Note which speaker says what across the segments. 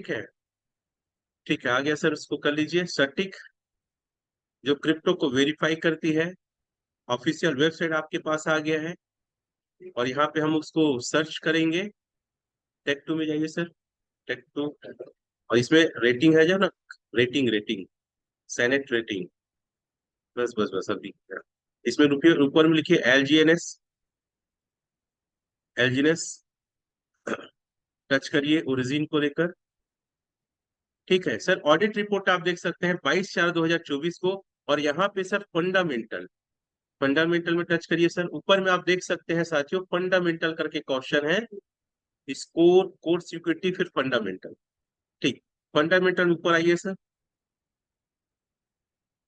Speaker 1: ठीक है। ठीक है, आ गया सर, उसको कर लीजिए सटीक, जो क्रिप्टो को वेरीफाई करती है। ऑफिशियल वेबसाइट आपके पास आ गया है, और यहाँ पे हम उसको सर्च करेंगे। टेक टू में जाइए सर, टेक टू, और इसमें रेटिंग है जो ना, रेटिंग रेटिंग, सेनेट रेटिंग, बस बस बस अभी इसमें रुपये ऊपर में लिखिए एलजीएनएस, एलजीएनएस टच करिए ओरिजिन को लेकर। ठीक है सर, ऑडिट रिपोर्ट आप देख सकते हैं 22/4/2024 को। और यहाँ पे सर फंडामेंटल, फंडामेंटल में टच करिए सर। ऊपर में आप देख सकते हैं साथियों, फंडामेंटल करके क्वेश्चन है, स्कोर कोर्स सिक्योरिटी फिर फंडामेंटल। ठीक, फंडामेंटल ऊपर आइए सर।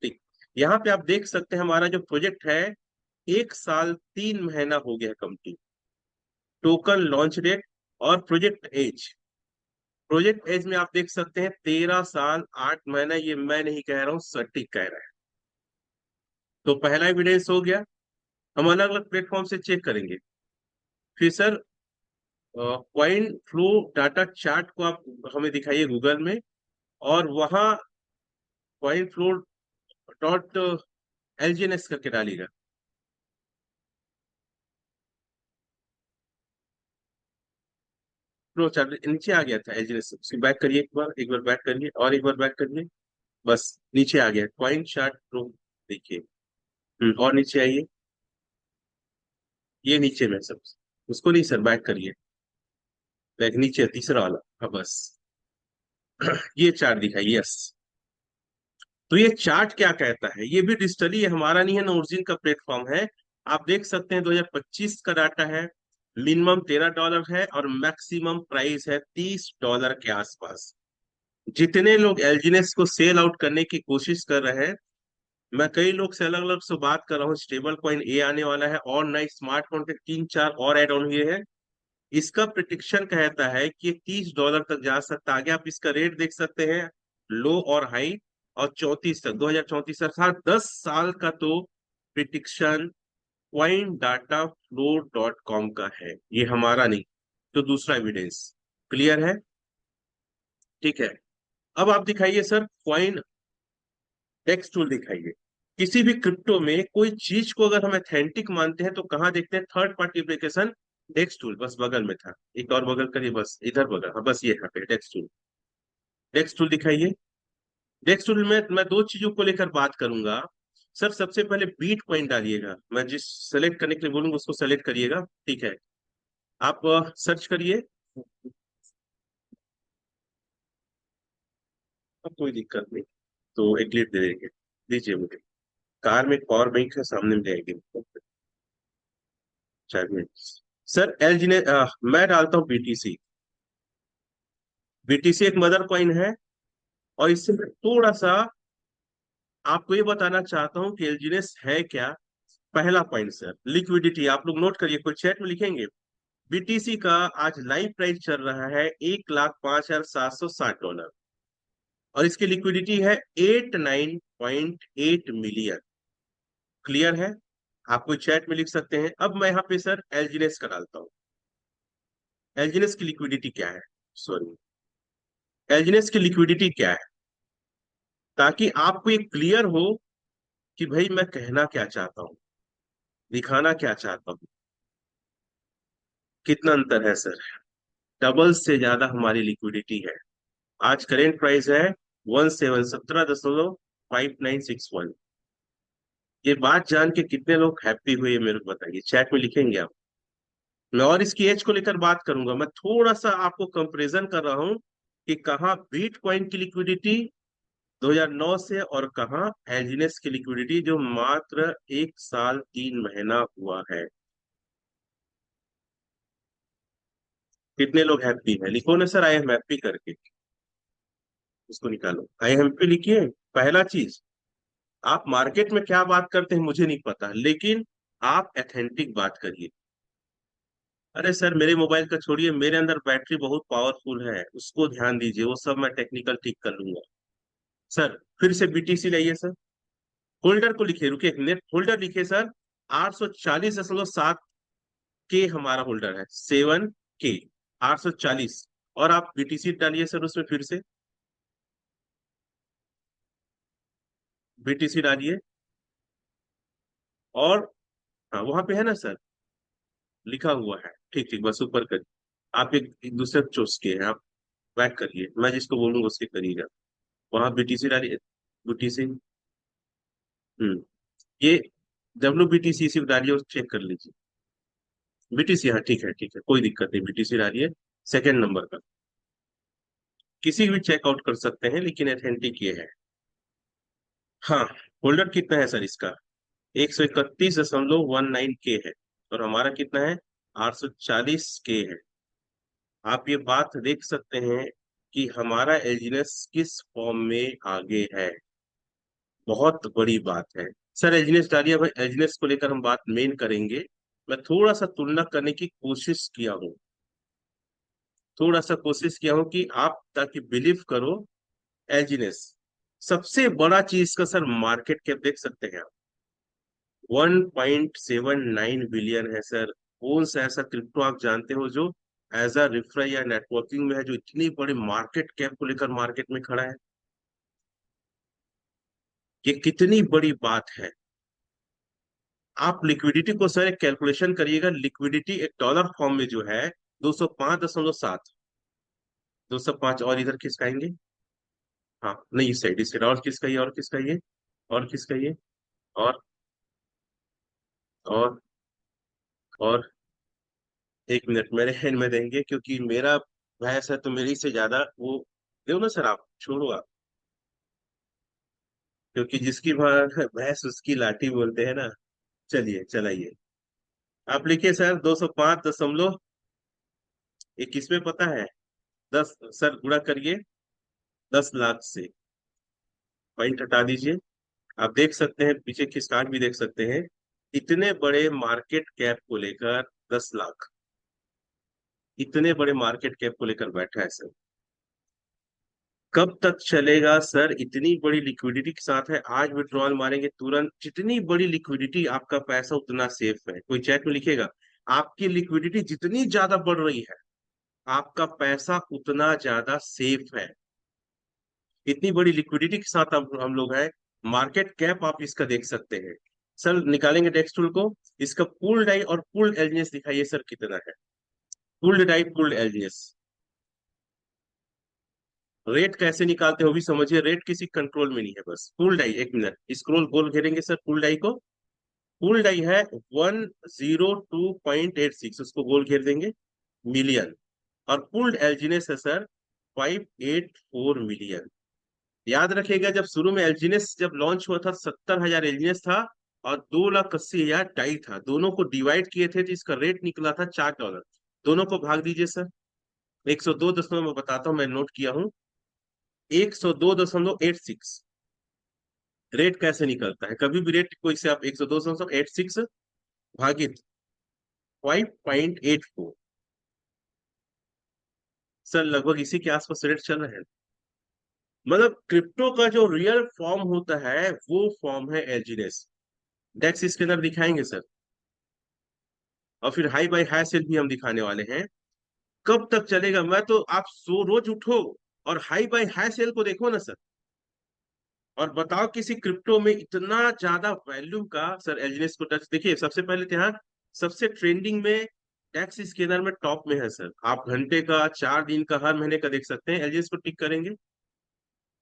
Speaker 1: ठीक, यहाँ पे आप देख सकते हैं हमारा जो प्रोजेक्ट है 1 साल 3 महीना हो गया कंप्लीट। टोकन लॉन्च डेट और प्रोजेक्ट एज, प्रोजेक्ट एज में आप देख सकते हैं 13 साल 8 महीना, ये मैं नहीं कह रहा हूँ, सटीक कह रहा है। तो पहला एविडेंस हो गया। हम अलग अलग प्लेटफॉर्म से चेक करेंगे। फिर sir coin flow data chart को आप हमें दिखाइए गूगल में, और वहाँ कॉइन फ्लो डॉट एलजीएनएस करके डालिएगा। फ्लो चार्ट नीचे आ गया था एलजीएनएस, उसको बैक करिए, एक बार बैक करिए, और एक बार बैक करिए, बस नीचे आ गया कॉइन चार्ट प्रो, देखिए। और नीचे आइए, ये नीचे में सब, उसको नहीं सर, बैक करिए, बैक नीचे तीसरा वाला, हाँ बस ये चार्ट दिखाइए, यस। तो ये चार्ट क्या कहता है, ये भी डिजिटली है, हमारा नहीं है ना, ओरिजिन का प्लेटफॉर्म है। आप देख सकते हैं 2025 का डाटा है। मिनिमम $13 है और मैक्सिमम प्राइस है $30 के आसपास। जितने लोग एलजीनेस को सेल आउट करने की कोशिश कर रहे हैं, मैं कई लोग से अलग अलग से बात कर रहा हूँ, स्टेबल कॉइन ए आने वाला है, और नए स्मार्ट कॉन्ट्रैक्ट 3 4 और एड ऑन हुए हैं। इसका प्रिडिक्शन कहता है कि $30 तक जा सकता है। आगे आप इसका रेट देख सकते हैं, लो और हाई, और 34 तक, 2034 तक, हर 10 साल का तो prediction coin data flow dot com का है, ये हमारा नहीं। तो दूसरा एविडेंस क्लियर है। ठीक है, अब आप दिखाइए सर क्वाइन टेक्स्ट टूल दिखाइए। किसी भी क्रिप्टो में कोई चीज को अगर हम अथेंटिक मानते हैं तो कहाँ देखते हैं, थर्ड पार्टी एप्लीकेशन डेक्स टूल, बस बगल में था, एक और बगल करिए, बस इधर बगल, हाँ बस ये यहाँ पे डेक्स टूल, डेक्स टूल दिखाइए। डेक्स टूल में मैं दो चीजों को लेकर बात करूंगा। सर सबसे पहले बीट कॉइन डालिएगा, मैं जिस सेलेक्ट करने के लिए बोलूंगा उसको सेलेक्ट करिएगा। ठीक है, आप सर्च करिए, अब कोई दिक्कत नहीं, तो एक क्लिप दे देंगे, दीजिए मुझे। कार में एक पावर बैंक है, सामने में जाएगी 4 मिनट। सर एल जी ने मैं डालता हूँ बीटीसी। बीटीसी एक मदर कॉइन है, और इससे मैं थोड़ा सा आपको ये बताना चाहता हूँ कि एलजीनेस है क्या। पहला पॉइंट सर, लिक्विडिटी, आप लोग नोट करिए, कोई चैट में लिखेंगे। बीटीसी का आज लाइव प्राइस चल रहा है $1,05,760, और इसकी लिक्विडिटी है 89.8 मिलियन। क्लियर है, आप कोई चैट में लिख सकते हैं। अब मैं यहाँ पे सर एलजीनेस का डालता हूँ। एलजीनेस की लिक्विडिटी क्या है, सॉरी, एलजीनेस की लिक्विडिटी क्या है, ताकि आपको ये क्लियर हो कि भाई मैं कहना क्या चाहता हूँ, दिखाना क्या चाहता हूँ। कितना अंतर है सर, डबल से ज्यादा हमारी लिक्विडिटी है। आज करेंट प्राइस है 17.5961। ये बात जान के कितने लोग हैप्पी हुए मेरे को बताइए, चैट में लिखेंगे आप। मैं और इसकी एज को लेकर बात करूंगा, मैं थोड़ा सा आपको कंपैरिजन कर रहा हूं कि कहाँ बिटकॉइन की लिक्विडिटी 2009 से, और कहाँ एलजीनेस की लिक्विडिटी जो मात्र 1 साल 3 महीना हुआ है। कितने लोग हैप्पी हैं, लिखो ना सर आई एम हैप्पी करके, उसको निकालो, आई एम हैप्पी लिखिए। पहला चीज, आप मार्केट में क्या बात करते हैं मुझे नहीं पता, लेकिन आप एथेंटिक बात करिए। अरे सर मेरे मोबाइल का छोड़िए, मेरे अंदर बैटरी बहुत पावरफुल है, उसको ध्यान दीजिए, वो सब मैं टेक्निकल ठीक कर लूंगा। सर फिर से बीटीसी लाइए सर, होल्डर को लिखिए, रुकिए, नेट होल्डर लिखिए सर, 840.7 के हमारा होल्डर है, 7 के 840। और आप बीटीसी डालिए सर उसमें फिर से, बीटीसी डालिए। और हाँ वहां पे है ना सर, लिखा हुआ है, ठीक ठीक, बस ऊपर करिए। आप एक दूसरे चूज किए हैं आप, बैक करिए, मैं जिसको बोलूंगा उसके करिएगा। वहां बीटीसी डालिए, बीटीसी। हम्म, ये WBTC सिर्फ डालिए और चेक कर लीजिए। बीटीसी, हाँ ठीक है ठीक है, कोई दिक्कत नहीं, बीटीसी डालिए सेकंड नंबर का। किसी भी चेकआउट कर सकते हैं लेकिन अथेंटिक ये है। हाँ, होल्डर कितना है सर इसका? 131.19 के है, और हमारा कितना है? 840 के है। आप ये बात देख सकते हैं कि हमारा एजीनेस किस फॉर्म में आगे है। बहुत बड़ी बात है। सर एजीनेस डालिए, भाई एजीनेस को लेकर हम बात मेन करेंगे। मैं थोड़ा सा तुलना करने की कोशिश किया हूँ, थोड़ा सा कोशिश किया हूँ कि आप ताकि बिलीव करो। एजीनेस सबसे बड़ा चीज का सर मार्केट कैप देख सकते हैं आप, 1.79 बिलियन है सर। कौन सा ऐसा क्रिप्टो आप जानते हो जो एज अ रिफर या नेटवर्किंग में है, जो इतनी बड़ी मार्केट कैप को लेकर मार्केट में खड़ा है? ये कितनी बड़ी बात है। आप लिक्विडिटी को सर एक कैलकुलेशन करिएगा, लिक्विडिटी एक डॉलर फॉर्म में जो है 205.7। 205, और इधर किसका आएंगे? हाँ नहीं, इस साइड और किसका ये, और किसका ये, और किसका ये, और और और 1 मिनट मेरे हैंड में देंगे, क्योंकि मेरा भैंस है तो मेरी से ज्यादा वो, दो ना सर, आप छोड़ो आप, क्योंकि जिसकी भैंस उसकी लाठी बोलते हैं ना। चलिए चलाइए, आप लिखिए सर 205 दशमलव, ये किसमें पता है? 10 सर, गुणा करिए 10 लाख से, पॉइंट हटा दीजिए। आप देख सकते हैं पीछे की स्टार्ट भी देख सकते हैं, इतने बड़े मार्केट कैप को लेकर 10 लाख, इतने बड़े मार्केट कैप को लेकर बैठा है सर। कब तक चलेगा सर? इतनी बड़ी लिक्विडिटी के साथ है, आज विड्रॉल मारेंगे तुरंत, जितनी बड़ी लिक्विडिटी आपका पैसा उतना सेफ है। कोई चैट में लिखेगा, आपकी लिक्विडिटी जितनी ज्यादा बढ़ रही है आपका पैसा उतना ज्यादा सेफ है। इतनी बड़ी लिक्विडिटी के साथ हम लोग हैं। मार्केट कैप आप इसका देख सकते हैं। सर निकालेंगे डेक्स टूल को, इसका पुल डाई और पुल एलजीएस दिखाइए सर कितना है। Pulled dye pulled LGS, rate कैसे निकालते हो भी समझिए, रेट किसी कंट्रोल में नहीं है, बस पुल डाई। 1 मिनट स्क्रॉल गोल घेरेंगे सर पुल डाई को, पुल डाई है 102.86, उसको गोल घेर देंगे, मिलियन। और पुल्ड एलजीएस है सर 584 मिलियन। याद रखिएगा जब शुरू में एलजीनेस जब लॉन्च हुआ था 70,000 एलजीनेस था, और 2,80,000 डाई था, दोनों को डिवाइड किए थे तो इसका रेट निकला था $4। दोनों को भाग दीजिए सर, 102 दशमलव, मैं बताता हूँ, मैं नोट किया हूँ, 102.86। रेट कैसे निकलता है? कभी भी रेट कोई से आप 102.86 भागित 5.84, सर लगभग इसी के आसपास रेट चल रहे हैं। मतलब क्रिप्टो का जो रियल फॉर्म होता है वो फॉर्म है एलजीनेस। डेक्स इसके अंदर दिखाएंगे सर, और फिर हाई बाई हाई सेल भी हम दिखाने वाले हैं। कब तक चलेगा? मैं तो आप सो रोज उठो और हाई बाई हाई सेल को देखो ना सर, और बताओ किसी क्रिप्टो में इतना ज्यादा वैल्यूम का सर एलजीएस को टच। देखिए सबसे पहले तो यहाँ सबसे ट्रेंडिंग में टैक्स स्कैनर में टॉप में है सर। आप घंटे का, 4 दिन का, हर महीने का देख सकते हैं, एलजीएस को टिक करेंगे।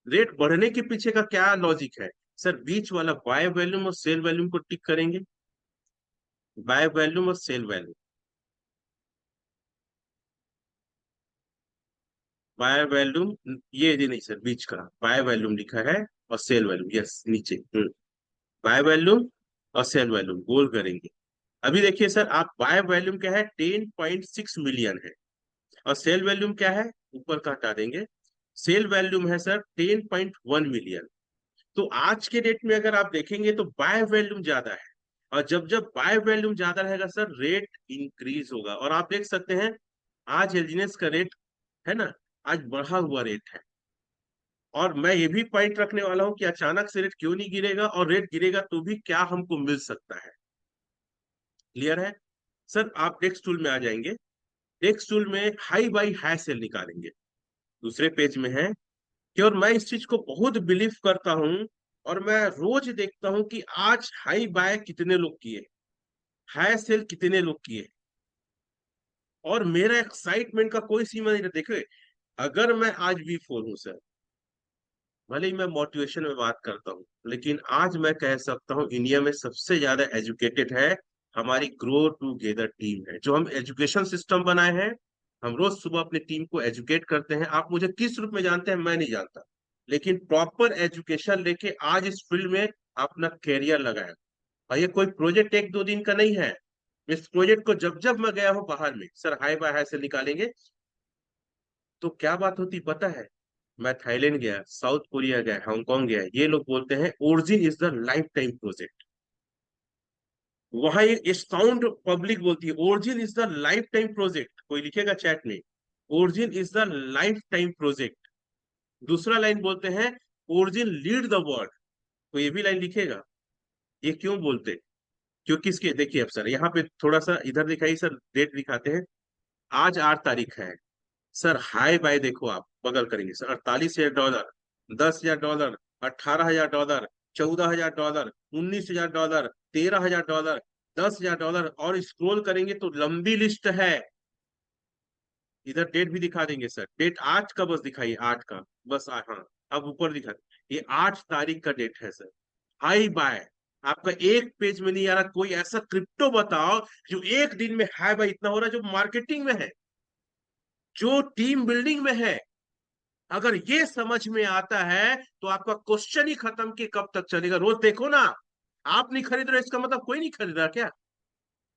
Speaker 1: रेट बढ़ने के पीछे का क्या लॉजिक है? सर बीच वाला बाय वैल्यूम और सेल वैल्यूम को टिक करेंगे, बाय वैल्यूम और सेल वैल्यूम। बाय वैल्यूम, ये नहीं सर, बीच का बाय वैल्यूम लिखा है, और सेल वैल्यूम, यस नीचे। बाय वैल्यूम और सेल वैल्यूम गोल करेंगे। अभी देखिए सर, आप बाय वैल्यूम क्या है, 10.6 मिलियन है, और सेल वैल्यूम क्या है, ऊपर का हटा देंगे, सेल वैल्यूम है सर 10.1 मिलियन। तो आज के डेट में अगर आप देखेंगे तो बाय वैल्यूम ज्यादा है, और जब जब बाय वैल्यूम ज्यादा रहेगा सर रेट इंक्रीज होगा। और आप देख सकते हैं आज एलजीनेस का रेट है ना, आज बढ़ा हुआ रेट है। और मैं ये भी पॉइंट रखने वाला हूं कि अचानक से रेट क्यों नहीं गिरेगा, और रेट गिरेगा तो भी क्या हमको मिल सकता है। क्लियर है? सर आप टेक्स्ट टूल में आ जाएंगे, टेक्स्ट टूल में हाई बाई हाई सेल निकालेंगे। दूसरे पेज में है कि और मैं इस चीज को बहुत बिलीव करता हूँ और मैं रोज देखता हूँ कि आज हाई बाय कितने लोग किए, हाई सेल कितने लोग किए, और मेरा एक्साइटमेंट का कोई सीमा नहीं रहता। देखिए, अगर मैं आज भी फोर हूँ सर, भले ही मैं मोटिवेशन में बात करता हूँ, लेकिन आज मैं कह सकता हूँ इंडिया में सबसे ज्यादा एजुकेटेड है हमारी ग्रो टूगेदर टीम है, जो हम एजुकेशन सिस्टम बनाए हैं। हम रोज सुबह अपनी टीम को एजुकेट करते हैं। आप मुझे किस रूप में जानते हैं मैं नहीं जानता, लेकिन प्रॉपर एजुकेशन लेके आज इस फील्ड में अपना कैरियर लगाया। और ये कोई प्रोजेक्ट एक दो दिन का नहीं है। इस प्रोजेक्ट को जब जब मैं गया हूँ बाहर में, सर हाई बाय हाई से निकालेंगे, तो क्या बात होती पता है? मैं थाईलैंड गया, साउथ कोरिया गया, हांगकांग गया, ये लोग बोलते हैं origin is the life time project. वहां ये साउंड पब्लिक बोलती है origin is the life time project. कोई लिखेगा चैट में, origin is the life time project. दूसरा लाइन बोलते हैं ओरिजिन लीड द वर्ल्ड। कोई ये भी लाइन लिखेगा। ये क्यों बोलते? क्योंकि इसके देखिए अब सर यहाँ पे थोड़ा सा इधर दिखाइए सर, डेट दिखाते हैं। आज 8 तारीख है सर। हाई बाय देखो, आप बगल करेंगे सर, $48,000, $10,000, $18,000, $14,000, $19,000, $13,000, $10,000, और स्क्रॉल करेंगे तो लंबी लिस्ट है। इधर डेट भी दिखा देंगे सर, डेट आज का बस दिखाइए, 8 का बस हाँ, अब ऊपर दिखा, ये 8 तारीख का डेट है सर। हाई बाय आपका एक पेज में नहीं आ रहा। कोई ऐसा क्रिप्टो बताओ जो एक दिन में हाई बाय इतना हो रहा है, जो मार्केटिंग में है, जो टीम बिल्डिंग में है। अगर ये समझ में आता है तो आपका क्वेश्चन ही खत्म कि कब तक चलेगा। रोज देखो ना, आप नहीं खरीद रहे इसका मतलब कोई नहीं खरीद रहा क्या?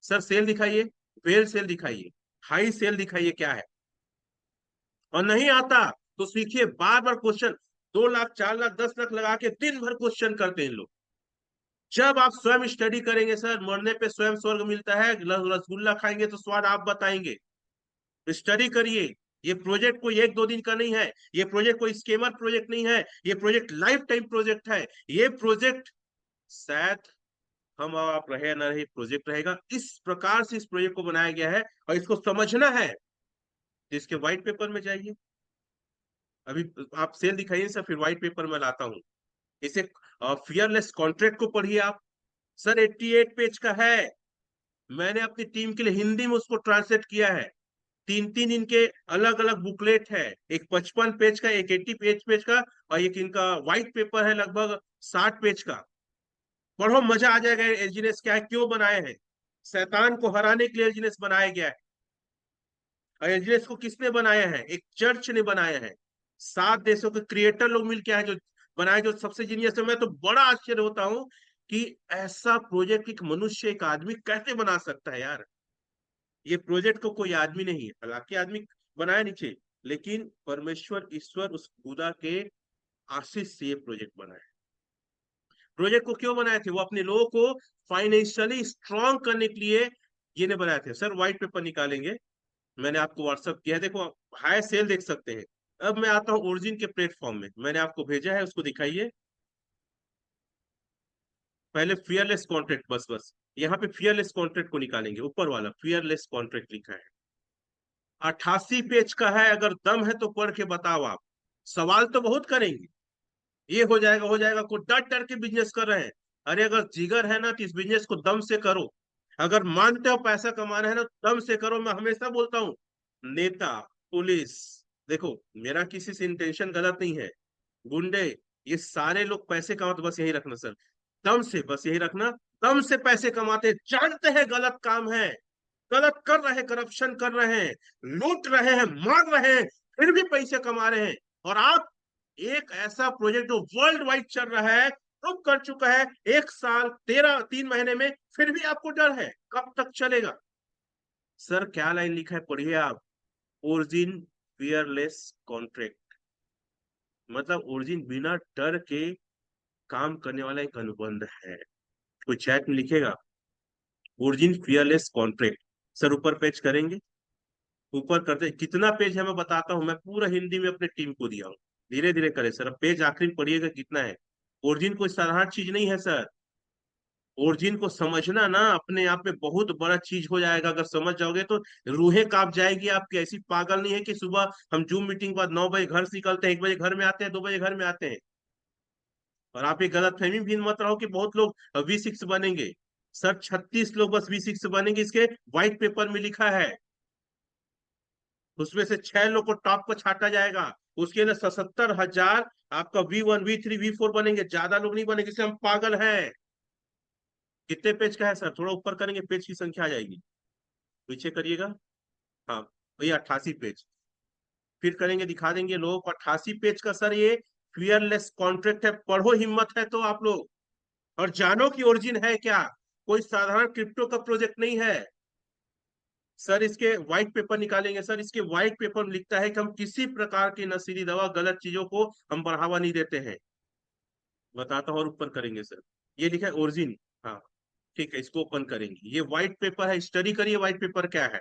Speaker 1: सर सेल दिखाइए, फेल सेल दिखाइए, हाई सेल दिखाइए क्या है। और नहीं आता तो सीखिए, बार बार क्वेश्चन, 2 लाख 4 लाख 10 लाख लगा के दिन भर क्वेश्चन करते हैं लोग। जब आप स्वयं स्टडी करेंगे सर, मरने पे स्वयं स्वर्ग मिलता है, रसगुल्ला खाएंगे तो स्वाद आप बताएंगे। स्टडी करिए। ये प्रोजेक्ट कोई एक दो दिन का नहीं है, ये प्रोजेक्ट कोई स्केमर प्रोजेक्ट नहीं है, ये प्रोजेक्ट लाइफ टाइम प्रोजेक्ट है। ये प्रोजेक्ट शायद हम और आप रहे ना रहे, प्रोजेक्ट रहेगा। इस प्रकार से इस प्रोजेक्ट को बनाया गया है, और इसको समझना है तो इसके व्हाइट पेपर में जाइए। अभी आप सेल दिखाइए सर, फिर व्हाइट पेपर में लाता हूँ इसे। फियरलेस कॉन्ट्रैक्ट को पढ़िए आप सर, 88 पेज का है। मैंने अपनी टीम के लिए हिंदी में उसको ट्रांसलेट किया है। 3 3 इनके अलग अलग बुकलेट है, एक 55 पेज का, एक 80 पेज का, और एक इनका व्हाइट पेपर है लगभग 60 पेज का। पढ़ो, मजा आ जाएगा। एलजीनेस क्या है, क्यों बनाए हैं? शैतान को हराने के लिए एलजीनेस बनाया गया है। और एलजीनेस को किसने बनाया है? एक चर्च ने बनाया है। 7 देशों के क्रिएटर लोग मिलके आए जो बनाए, जो सबसे जीनियस है। मैं तो बड़ा आश्चर्य होता हूँ कि ऐसा प्रोजेक्ट एक मनुष्य, एक आदमी कैसे बना सकता है यार। ये प्रोजेक्ट को कोई आदमी नहीं है, हालांकि आदमी बनाया नीचे, लेकिन परमेश्वर ईश्वर उस खुदा के आशीष से ये प्रोजेक्ट बना है। प्रोजेक्ट को क्यों बनाए थे? वो अपने लोगों को फाइनेंशियली स्ट्रांग करने के लिए ये ने बनाए थे। सर व्हाइट पेपर निकालेंगे, मैंने आपको व्हाट्सअप किया है, देखो हाई सेल देख सकते हैं। अब मैं आता हूँ ओरिजिन के प्लेटफॉर्म में, मैंने आपको भेजा है, उसको दिखाइए। पहले फियरलेस कॉन्ट्रैक्ट, बस बस यहाँ पे फियरलेस कॉन्ट्रैक्ट को निकालेंगे, ऊपर वाला फियरलेस कॉन्ट्रैक्ट लिखा है। 88 पेज का है। अगर दम है तो पढ़ के बताओ आप। सवाल तो बहुत करेंगे, ये हो जाएगा, कोई डर डर के बिजनेस कर रहे हैं। अरे अगर जिगर है ना तो इस बिजनेस को दम से करो। अगर मानते हो पैसा कमाना है ना तो दम से करो। मैं हमेशा बोलता हूँ, नेता, पुलिस, देखो मेरा किसी से इंटेंशन गलत नहीं है, गुंडे, ये सारे लोग पैसे कमाते, बस यही रखना सर, दम से, बस यही रखना। दम से पैसे कमाते, जानते हैं गलत काम है, गलत कर रहे हैं, करप्शन कर रहे हैं, लूट रहे हैं, मार रहे हैं, फिर भी पैसे कमा रहे हैं। और आप एक ऐसा प्रोजेक्ट जो वर्ल्ड वाइड चल रहा है, प्रूव कर चुका है, 1 साल 3 महीने में, फिर भी आपको डर है, कब तक चलेगा? सर क्या लाइन लिखा है पढ़िए आप। ओरिजिन फियरलेस कॉन्ट्रैक्ट, मतलब ओरिजिन बिना डर के काम करने वाला एक अनुबंध है। कोई चैट में लिखेगा ओरिजिन फियरलेस कॉन्ट्रैक्ट। सर ऊपर पेज करेंगे, ऊपर करते कितना पेज है मैं बताता हूँ। मैं पूरा हिंदी में अपने टीम को दिया हूँ, धीरे धीरे करे सर। अब पेज आखिरी में पढ़िएगा कितना है। ओरिजिन कोई साधारण चीज नहीं है सर। ओरिजिन को समझना ना अपने आप में बहुत बड़ा चीज हो जाएगा। अगर समझ जाओगे तो रूहें कांप जाएगी आपकी। ऐसी पागल नहीं है कि सुबह हम जूम मीटिंग के बाद 9 बजे घर से निकलते हैं, 1 बजे घर में आते हैं, 2 बजे घर में आते हैं। और आप ये गलत फहमी भी मत रहो कि बहुत लोग V6 बनेंगे। सर 36 लोग बस V6 बनेंगे, इसके व्हाइट पेपर में लिखा है। उसमें से 6 लोग को टॉप को छाटा जाएगा। उसके लिए 77,000 आपका V1 V3 V4 बनेंगे, ज्यादा लोग नहीं बनेंगे, इसलिए हम पागल हैं। कितने पेज का है सर? थोड़ा ऊपर करेंगे, पेज की संख्या आ जाएगी। पीछे करिएगा। हाँ भैया 88 पेज। फिर करेंगे, दिखा देंगे लोगों को 88 पेज का सर ये फियरलेस कॉन्ट्रैक्ट है। पढ़ो, हिम्मत है तो आप लोग, और जानो कि ओरिजिन है क्या। कोई साधारण क्रिप्टो का प्रोजेक्ट नहीं है सर। इसके व्हाइट पेपर निकालेंगे सर। इसके व्हाइट पेपर में लिखता है कि हम किसी प्रकार की नशीली दवा, गलत चीजों को हम बढ़ावा नहीं देते हैं। बताता हूँ, और ऊपर करेंगे सर। ये लिखा है ओरिजिन। हाँ ठीक है, इसको ओपन करेंगे। ये व्हाइट पेपर है, स्टडी करिए व्हाइट पेपर क्या है।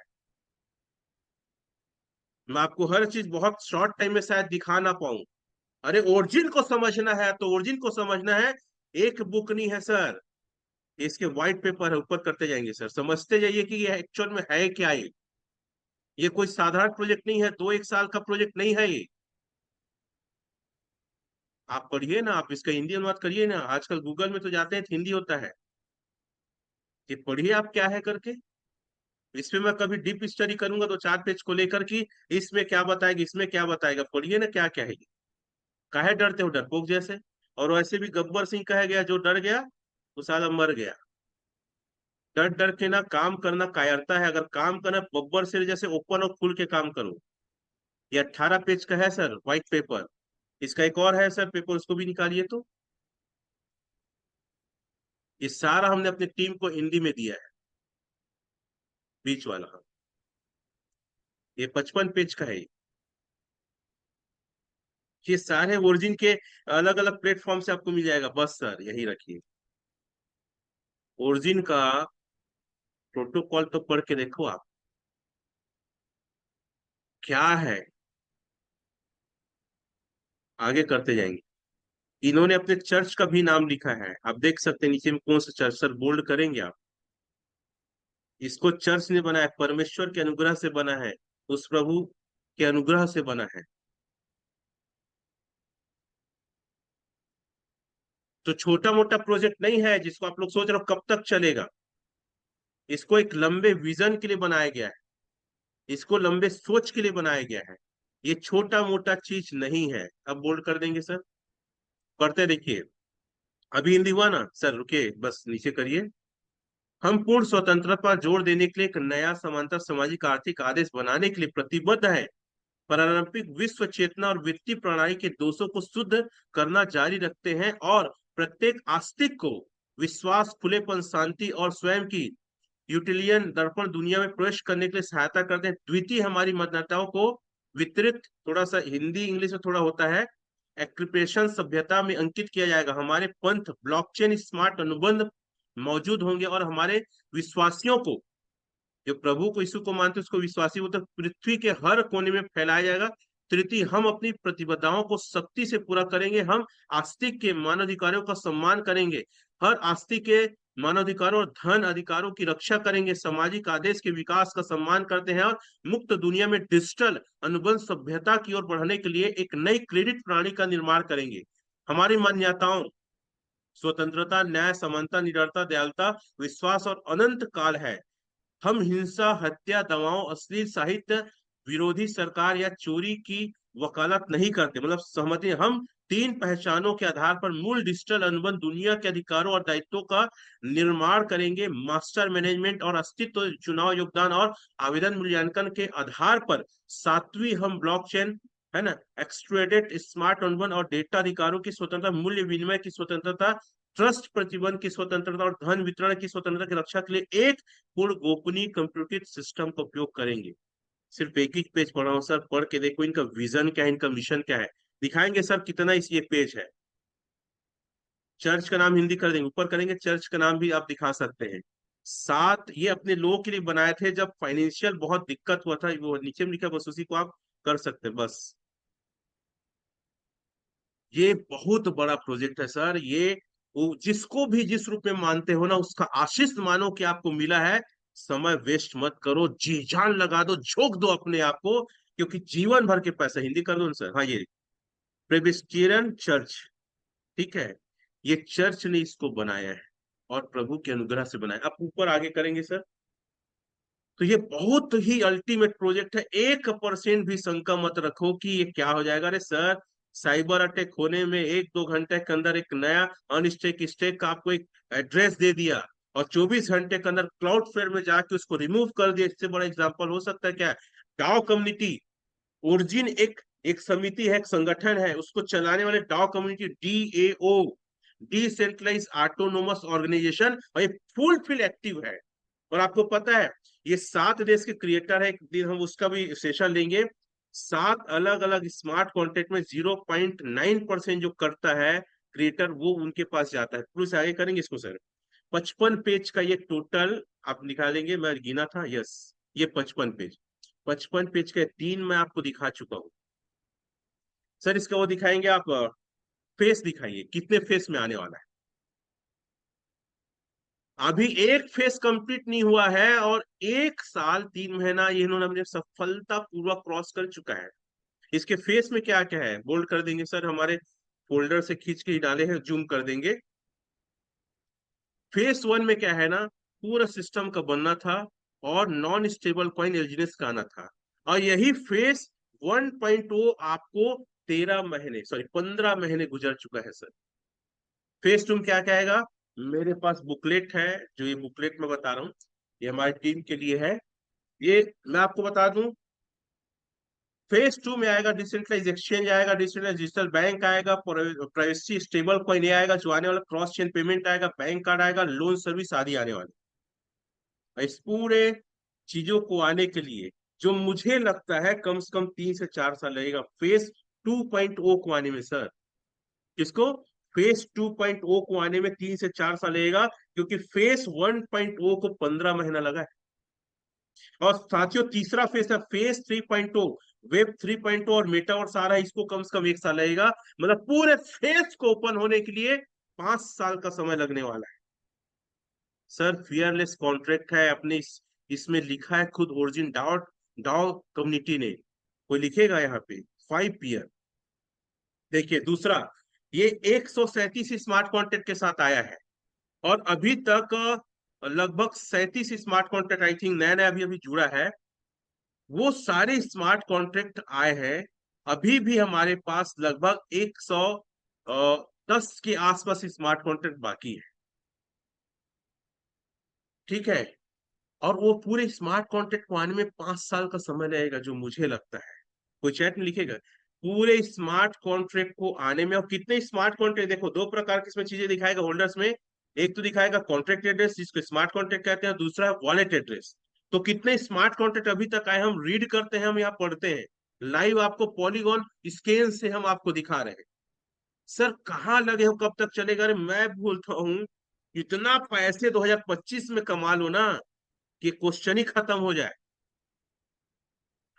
Speaker 1: मैं आपको हर चीज बहुत शॉर्ट टाइम में शायद दिखा ना पाऊं। अरे ओरिजिन को समझना है तो ओरिजिन को समझना है। एक बुक नहीं है सर, इसके व्हाइट पेपर है। ऊपर करते जाएंगे सर, समझते जाइए कि ये एक्चुअल में है क्या। ये कोई साधारण प्रोजेक्ट नहीं है, 2 1 साल का प्रोजेक्ट नहीं है ये। आप पढ़िए ना, आप इसका हिंदी अनुवाद करिए ना। आजकल गूगल में तो जाते हैं तो हिंदी होता है। ये पढ़िए आप क्या है करके। इस पे मैं कभी डीप स्टडी करूंगा तो 4 पेज को लेकर कि इसमें क्या बताएगा, इसमें क्या बताएगा। पढ़िए ना क्या क्या है ये। काहे डरते हो डरपोक जैसे। और वैसे भी गब्बर सिंह कहा गया, जो डर गया वो साला मर गया। डर डर के ना काम करना कायरता है। अगर काम करना बब्बर सिंह जैसे ओपन और खुल के काम करो। ये 18 पेज का है सर व्हाइट पेपर। इसका एक और है सर पेपर, उसको भी निकालिए तो। ये सारा हमने अपनी टीम को हिंदी में दिया है, बीच वाला। हाँ, ये 55 पेज का है। ये सारे ओरिजिन के अलग अलग प्लेटफॉर्म से आपको मिल जाएगा। बस सर यही रखिए। ओरिजिन का प्रोटोकॉल तो पढ़ के देखो आप, क्या है। आगे करते जाएंगे। इन्होंने अपने चर्च का भी नाम लिखा है, आप देख सकते हैं नीचे में कौन सा चर्च। सर बोल्ड करेंगे आप। इसको चर्च ने बनाया, परमेश्वर के अनुग्रह से बना है, उस प्रभु के अनुग्रह से बना है। तो छोटा मोटा प्रोजेक्ट नहीं है जिसको आप लोग सोच रहे हो कब तक चलेगा। इसको एक लंबे विजन के लिए बनाया गया है। इसको लंबे सोच के लिए बनाया गया है। ये छोटा मोटा चीज नहीं है। अब बोल्ड कर देंगे सर। पढ़ते देखिए। अभी हिंदी हुआ ना सर, रुकिए बस नीचे करिए। हम पूर्ण स्वतंत्रता पर जोर देने के लिए एक नया समांतर सामाजिक आर्थिक आदेश बनाने के लिए प्रतिबद्ध है। पारंपरिक विश्व चेतना और वित्तीय प्रणाली के दोषों को शुद्ध करना जारी रखते हैं, और प्रत्येक आस्तिक को विश्वास, खुलेपन, शांति और स्वयं की यूटिलियन दर्पण दुनिया में प्रवेश करने के लिए सहायता करते हैं। द्वितीय, हमारी मतदाताओं को वितरित, थोड़ा सा हिंदी इंग्लिश में थोड़ा होता है, एक्रिप्टेशन सभ्यता में अंकित किया जाएगा। हमारे पंथ ब्लॉकचेन स्मार्ट अनुबंध मौजूद होंगे, और हमारे विश्वासियों को, जो प्रभु को, यीशु को मानते हैं, उसको विश्वासी वो तो पृथ्वी के हर कोने में फैलाया जाएगा। तृतीय, हम अपनी प्रतिबद्धताओं को सख्ती से पूरा करेंगे। हम आस्तिक के मानवाधिकारों का सम्मान करेंगे। हर आस्तिक के मानवाधिकारों और धन अधिकारों की रक्षा करेंगे। सामाजिक आदेश के विकास का सम्मान करते हैं, और मुक्त दुनिया में डिजिटल अनुबंध सभ्यता की ओर बढ़ने के लिए एक नई क्रेडिट प्रणाली का निर्माण करेंगे। हमारी मान्यताओं स्वतंत्रता, न्याय, समानता, निडरता, दयालुता, विश्वास और अनंत काल है। हम हिंसा, हत्या, दवाओं, अश्लील साहित्य, विरोधी सरकार या चोरी की वकालत नहीं करते। मतलब सहमति। हम 3 पहचानों के आधार पर मूल डिजिटल अनुबंध दुनिया के अधिकारों और दायित्वों का निर्माण करेंगे। मास्टर मैनेजमेंट और अस्तित्व, चुनाव, योगदान और आवेदन मूल्यांकन के आधार पर। सातवीं, हम ब्लॉकचेन, है ना, एक्सट्रेडेड स्मार्ट अनुबंध और डेटा अधिकारों की स्वतंत्रता, मूल्य विनिमय की स्वतंत्रता, ट्रस्ट प्रतिबंध की स्वतंत्रता और धन वितरण की स्वतंत्रता की रक्षा के लिए एक पूर्ण गोपनीय कंप्यूटर सिस्टम का उपयोग करेंगे। सिर्फ एक ही पेज पढ़ा हूं सर, पढ़ के देखो इनका विजन क्या है, इनका मिशन क्या है। दिखाएंगे सर कितना इस ये पेज है। चर्च का नाम हिंदी कर देंगे, ऊपर करेंगे। चर्च का नाम भी आप दिखा सकते हैं। सात, ये अपने लोगों के लिए बनाए थे जब फाइनेंशियल बहुत दिक्कत हुआ था, वो नीचे में लिखा, बस उसी को आप कर सकते हैं बस। ये बहुत बड़ा प्रोजेक्ट है सर। ये वो जिसको भी जिस रूप में मानते हो ना, उसका आशीष मानो कि आपको मिला है। समय वेस्ट मत करो, जी जान लगा दो, झोंक दो अपने आप को, क्योंकि जीवन भर के पैसे, हिंदी कर दो ना सर, हाँ ये प्रेबिस्टियन चर्च, ठीक है, ये चर्च ने इसको बनाया है और प्रभु के अनुग्रह से बनाया। आप ऊपर आगे करेंगे सर। तो ये बहुत ही अल्टीमेट प्रोजेक्ट है, 1% भी शंका मत रखो कि ये क्या हो जाएगा। अरे सर, साइबर अटैक होने में 1-2 घंटे के अंदर एक नया अनस्टेक स्टेक का आपको एक एड्रेस दे दिया, और 24 घंटे के अंदर क्लाउड फेयर में जाके उसको रिमूव कर दिया। इससे बड़ा एग्जाम्पल हो सकता है क्या? डाओ कम्युनिटी, ओरिजिन एक एक समिति है, एक संगठन है, उसको चलाने वाले DAO community, DAO, decentralize autonomous organization, और ये फुल फिल एक्टिव है। और आपको पता है, ये 7 देश के क्रिएटर है, एक दिन हम उसका भी सेशन लेंगे। 7 अलग अलग स्मार्ट कॉन्ट्रैक्ट में 0.9% जो करता है क्रिएटर, वो उनके पास जाता है। प्लीज आगे करेंगे इसको सर। 55 पेज का ये टोटल आप निकालेंगे, मैं गिना था, यस, ये 55 पेज, 55 पेज का 3 मैं आपको दिखा चुका हूँ। सर इसका वो दिखाएंगे आप, फेस दिखाइए, कितने फेस में आने वाला है। अभी एक फेस कंप्लीट नहीं हुआ है, और 1 साल 3 महीना ये इन्होंने अपने सफलता पूर्वक क्रॉस कर चुका है। इसके फेस में क्या क्या है, बोल्ड कर देंगे सर, हमारे फोल्डर से खींच के ही डाले हैं, जूम कर देंगे। फेस 1 में क्या है ना, पूरा सिस्टम का बनना था, और नॉन स्टेबल कॉइन एलजीएस का आना था। और यही फेस 1.0 आपको 13 महीने, सॉरी 15 महीने गुजर चुका है सर। फेस 2 में क्या क्या आएगा? मेरे पास बुकलेट है, जो ये बुकलेट मैं बता रहा हूँ, ये हमारी टीम के लिए है। ये मैं आपको बता दूं, फेज 2 में आएगा डिसेंट्रलाइज एक्सचेंज आएगा, डिसेंट्रलाइज डिजिटल बैंक आएगा, प्राइवेसी स्टेबल कॉइन ये आएगा जो आने वाला, क्रॉस चेन पेमेंट आएगा, बैंक कार्ड आएगा, लोन सर्विस आदि आने वाले। इस पूरे चीजों को आने के लिए जो मुझे लगता है कम से कम 3 से 4 साल लगेगा, फेज 2.0 को आने में सर। किसको? फेज 2.0 को आने में 3 से 4 साल लगेगा, क्योंकि फेज 1.0 को 15 महीना लगा है। और साथियों, तीसरा फेज है फेज 3.0, वेब 3.0 और मेटावर्स आ रहा है, इसको कम से कम 1 साल लगेगा। मतलब पूरे फेज को ओपन होने के लिए 5 साल का समय लगने वाला है सर। फियरलेस कॉन्ट्रैक्ट है अपने इसमें लिखा है खुद ओरिजिन डॉट डाओ कम्युनिटी ने, कोई लिखेगा यहाँ पे 5 ईयर। देखिए दूसरा, ये 137 स्मार्ट कॉन्ट्रैक्ट के साथ आया है, और अभी तक लगभग 37 स्मार्ट कॉन्ट्रैक्ट आई थिंक नया नया अभी अभी जुड़ा है। वो सारे स्मार्ट कॉन्ट्रैक्ट आए हैं। अभी भी हमारे पास लगभग 110 के आसपास स्मार्ट कॉन्ट्रैक्ट बाकी है, ठीक है। और वो पूरे स्मार्ट कॉन्ट्रैक्ट को आने में 5 साल का समय लगेगा, जो मुझे लगता है। कोई चैट में लिखेगा पूरे स्मार्ट कॉन्ट्रैक्ट को आने में। और कितने स्मार्ट कॉन्ट्रैक्ट, देखो दो प्रकार की इसमें चीजें दिखाएगा होल्डर्स में। एक तो दिखाएगा कॉन्ट्रैक्ट एड्रेस, जिसको स्मार्ट कॉन्ट्रैक्ट कहते हैं, दूसरा है वॉलेट एड्रेस। तो कितने स्मार्ट कॉन्ट्रैक्ट अभी तक आए, हम रीड करते हैं, हम यहाँ पढ़ते हैं, लाइव आपको पॉलीगॉन स्केल से हम आपको दिखा रहे हैं। सर कहाँ लगे हो, कब तक चलेगा? अरे मैं बोलता हूँ, इतना पैसे 2025 में कमा लो ना, कि क्वेश्चन ही खत्म हो जाए।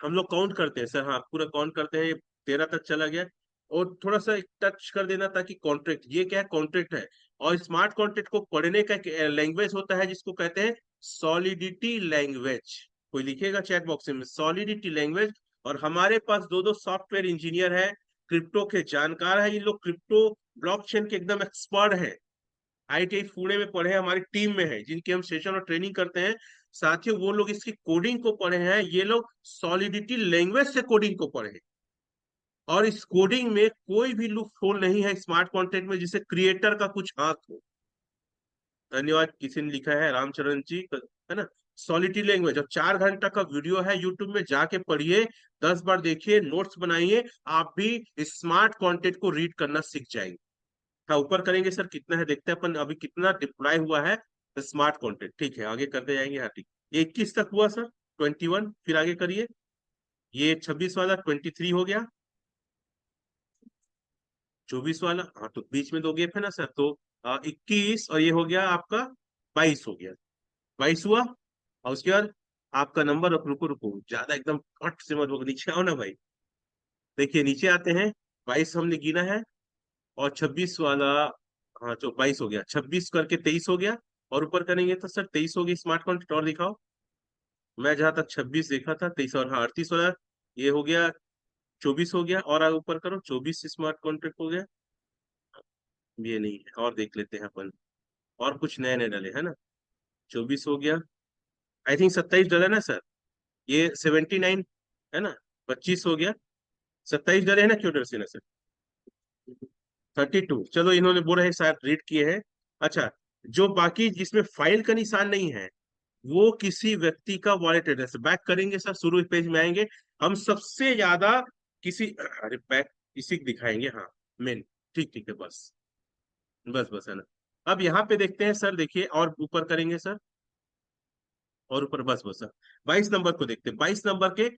Speaker 1: हम लोग काउंट करते हैं सर, हाँ पूरा काउंट करते हैं, ये 13 तक चला गया। और थोड़ा सा टच कर देना ताकि कॉन्ट्रैक्ट, ये क्या है, कॉन्ट्रैक्ट है। और स्मार्ट कॉन्ट्रैक्ट को पढ़ने का लैंग्वेज होता है जिसको कहते हैं सॉलिडिटी लैंग्वेज। कोई लिखेगा चैट बॉक्स में सॉलिडिटी लैंग्वेज। और हमारे पास दो दो सॉफ्टवेयर इंजीनियर है, क्रिप्टो के जानकार है, ये लोग क्रिप्टो ब्लॉकचेन के एकदम एक्सपर्ट है, IIT पुणे में पढ़े हैं, हमारी टीम में है, जिनकी हम सेशन और ट्रेनिंग करते हैं। साथियों वो लोग इसकी कोडिंग को पढ़े हैं, ये लोग सॉलिडिटी लैंग्वेज से कोडिंग को पढ़े हैं। और इस कोडिंग में कोई भी लूप होल नहीं है स्मार्ट कॉन्टेंट में जिसे क्रिएटर का कुछ हाथ हो। धन्यवाद, किसी ने लिखा है रामचरण जी, है ना। सॉलिडिटी लैंग्वेज, और 4 घंटा का वीडियो है यूट्यूब में, जाके पढ़िए, 10 बार देखिए, नोट्स बनाइए, आप भी स्मार्ट कॉन्टेंट को रीड करना सीख जाएंगे। हाँ ऊपर करेंगे सर, कितना है देखते हैं अपन अभी कितना डिप्लॉय हुआ है स्मार्ट कॉन्टेंट, ठीक है आगे करते जाएंगे। हाँ ठीक, ये 21 तक हुआ सर, 21, फिर आगे करिए। ये 26 वाला 23 हो गया, 24 वाला, हाँ तो बीच में 2 गैप है ना सर, तो 21, और ये हो गया आपका 22 हो गया, 22 हुआ। और उसके बाद आपका नंबर, रुको रुको ज्यादा एकदम कट से मत, नीचे आओ ना भाई। देखिए नीचे आते हैं, 22 हमने गिना है, और 26 वाला हाँ, जो 22 हो गया, 26 करके 23 हो गया, और ऊपर करेंगे तो सर 23 हो गई स्मार्ट कॉन्ट्रैक्ट, और दिखाओ। मैं जहां तक 26 देखा था, 23 और हाँ 38 हो रहा है। ये हो गया 24 हो गया, और आगे ऊपर करो, 24 स्मार्ट कॉन्ट्रैक्ट हो गया। ये नहीं है, और देख लेते हैं अपन, और कुछ नए नए डले है ना। 24 हो गया, आई थिंक 27 डला ना सर। ये 79 है ना। 25 हो गया, 27 डले है ना, क्यों डर से ना सर। 32, चलो इन्होंने बोला है शायद रीड किए हैं। अच्छा, जो बाकी जिसमें फाइल का निशान नहीं है, वो किसी व्यक्ति का वॉलेट एड्रेस। बैक करेंगे सर, शुरू पेज में आएंगे। हम सबसे ज्यादा किसी, अरे बैक इसी को दिखाएंगे, हाँ मेन। ठीक ठीक है, बस बस बस है ना। अब यहाँ पे देखते हैं सर, देखिए और ऊपर करेंगे सर, और ऊपर बस बस सर। 22 नंबर को देखते हैं, 22 नंबर के,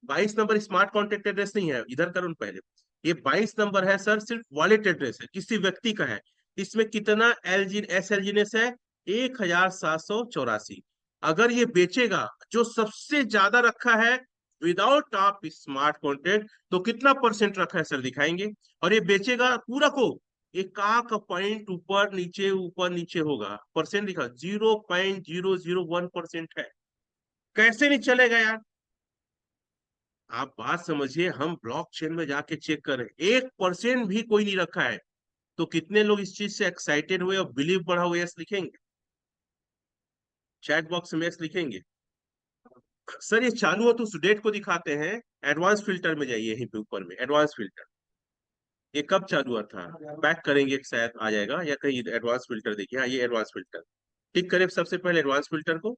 Speaker 1: 22 नंबर स्मार्ट कॉन्टेक्ट एड्रेस नहीं है, इधर करो पहले। ये 22 नंबर है सर, सिर्फ वॉलेट एड्रेस है, किसी व्यक्ति का है। इसमें कितना एस एल जीनेस है, 1784। अगर ये बेचेगा, जो सबसे ज्यादा रखा है विदाउट आप स्मार्ट कॉन्टेक्ट, तो कितना परसेंट रखा है सर दिखाएंगे। और ये बेचेगा पूरा को, एक का पॉइंट ऊपर नीचे होगा, परसेंट दिखा, 0.001% है। कैसे नहीं चलेगा यार। आप बात समझिए, हम ब्लॉकचेन में जाके चेक करें, 1% भी कोई नहीं रखा है। तो कितने लोग इस चीज से एक्साइटेड हुए और बिलीव बढ़ा हुए, यस लिखेंगे, चैट बॉक्स में यस लिखेंगे। सर ये चालू हो तो उस डेट को दिखाते हैं। एडवांस फिल्टर में जाइए, यहीं पे ऊपर में एडवांस फिल्टर। ये कब चालू हुआ था, बैक करेंगे शायद आ जाएगा, या कहीं एडवांस फिल्टर देखिए, हाँ ये एडवांस फिल्टर। टिक करें सबसे पहले एडवांस फिल्टर को।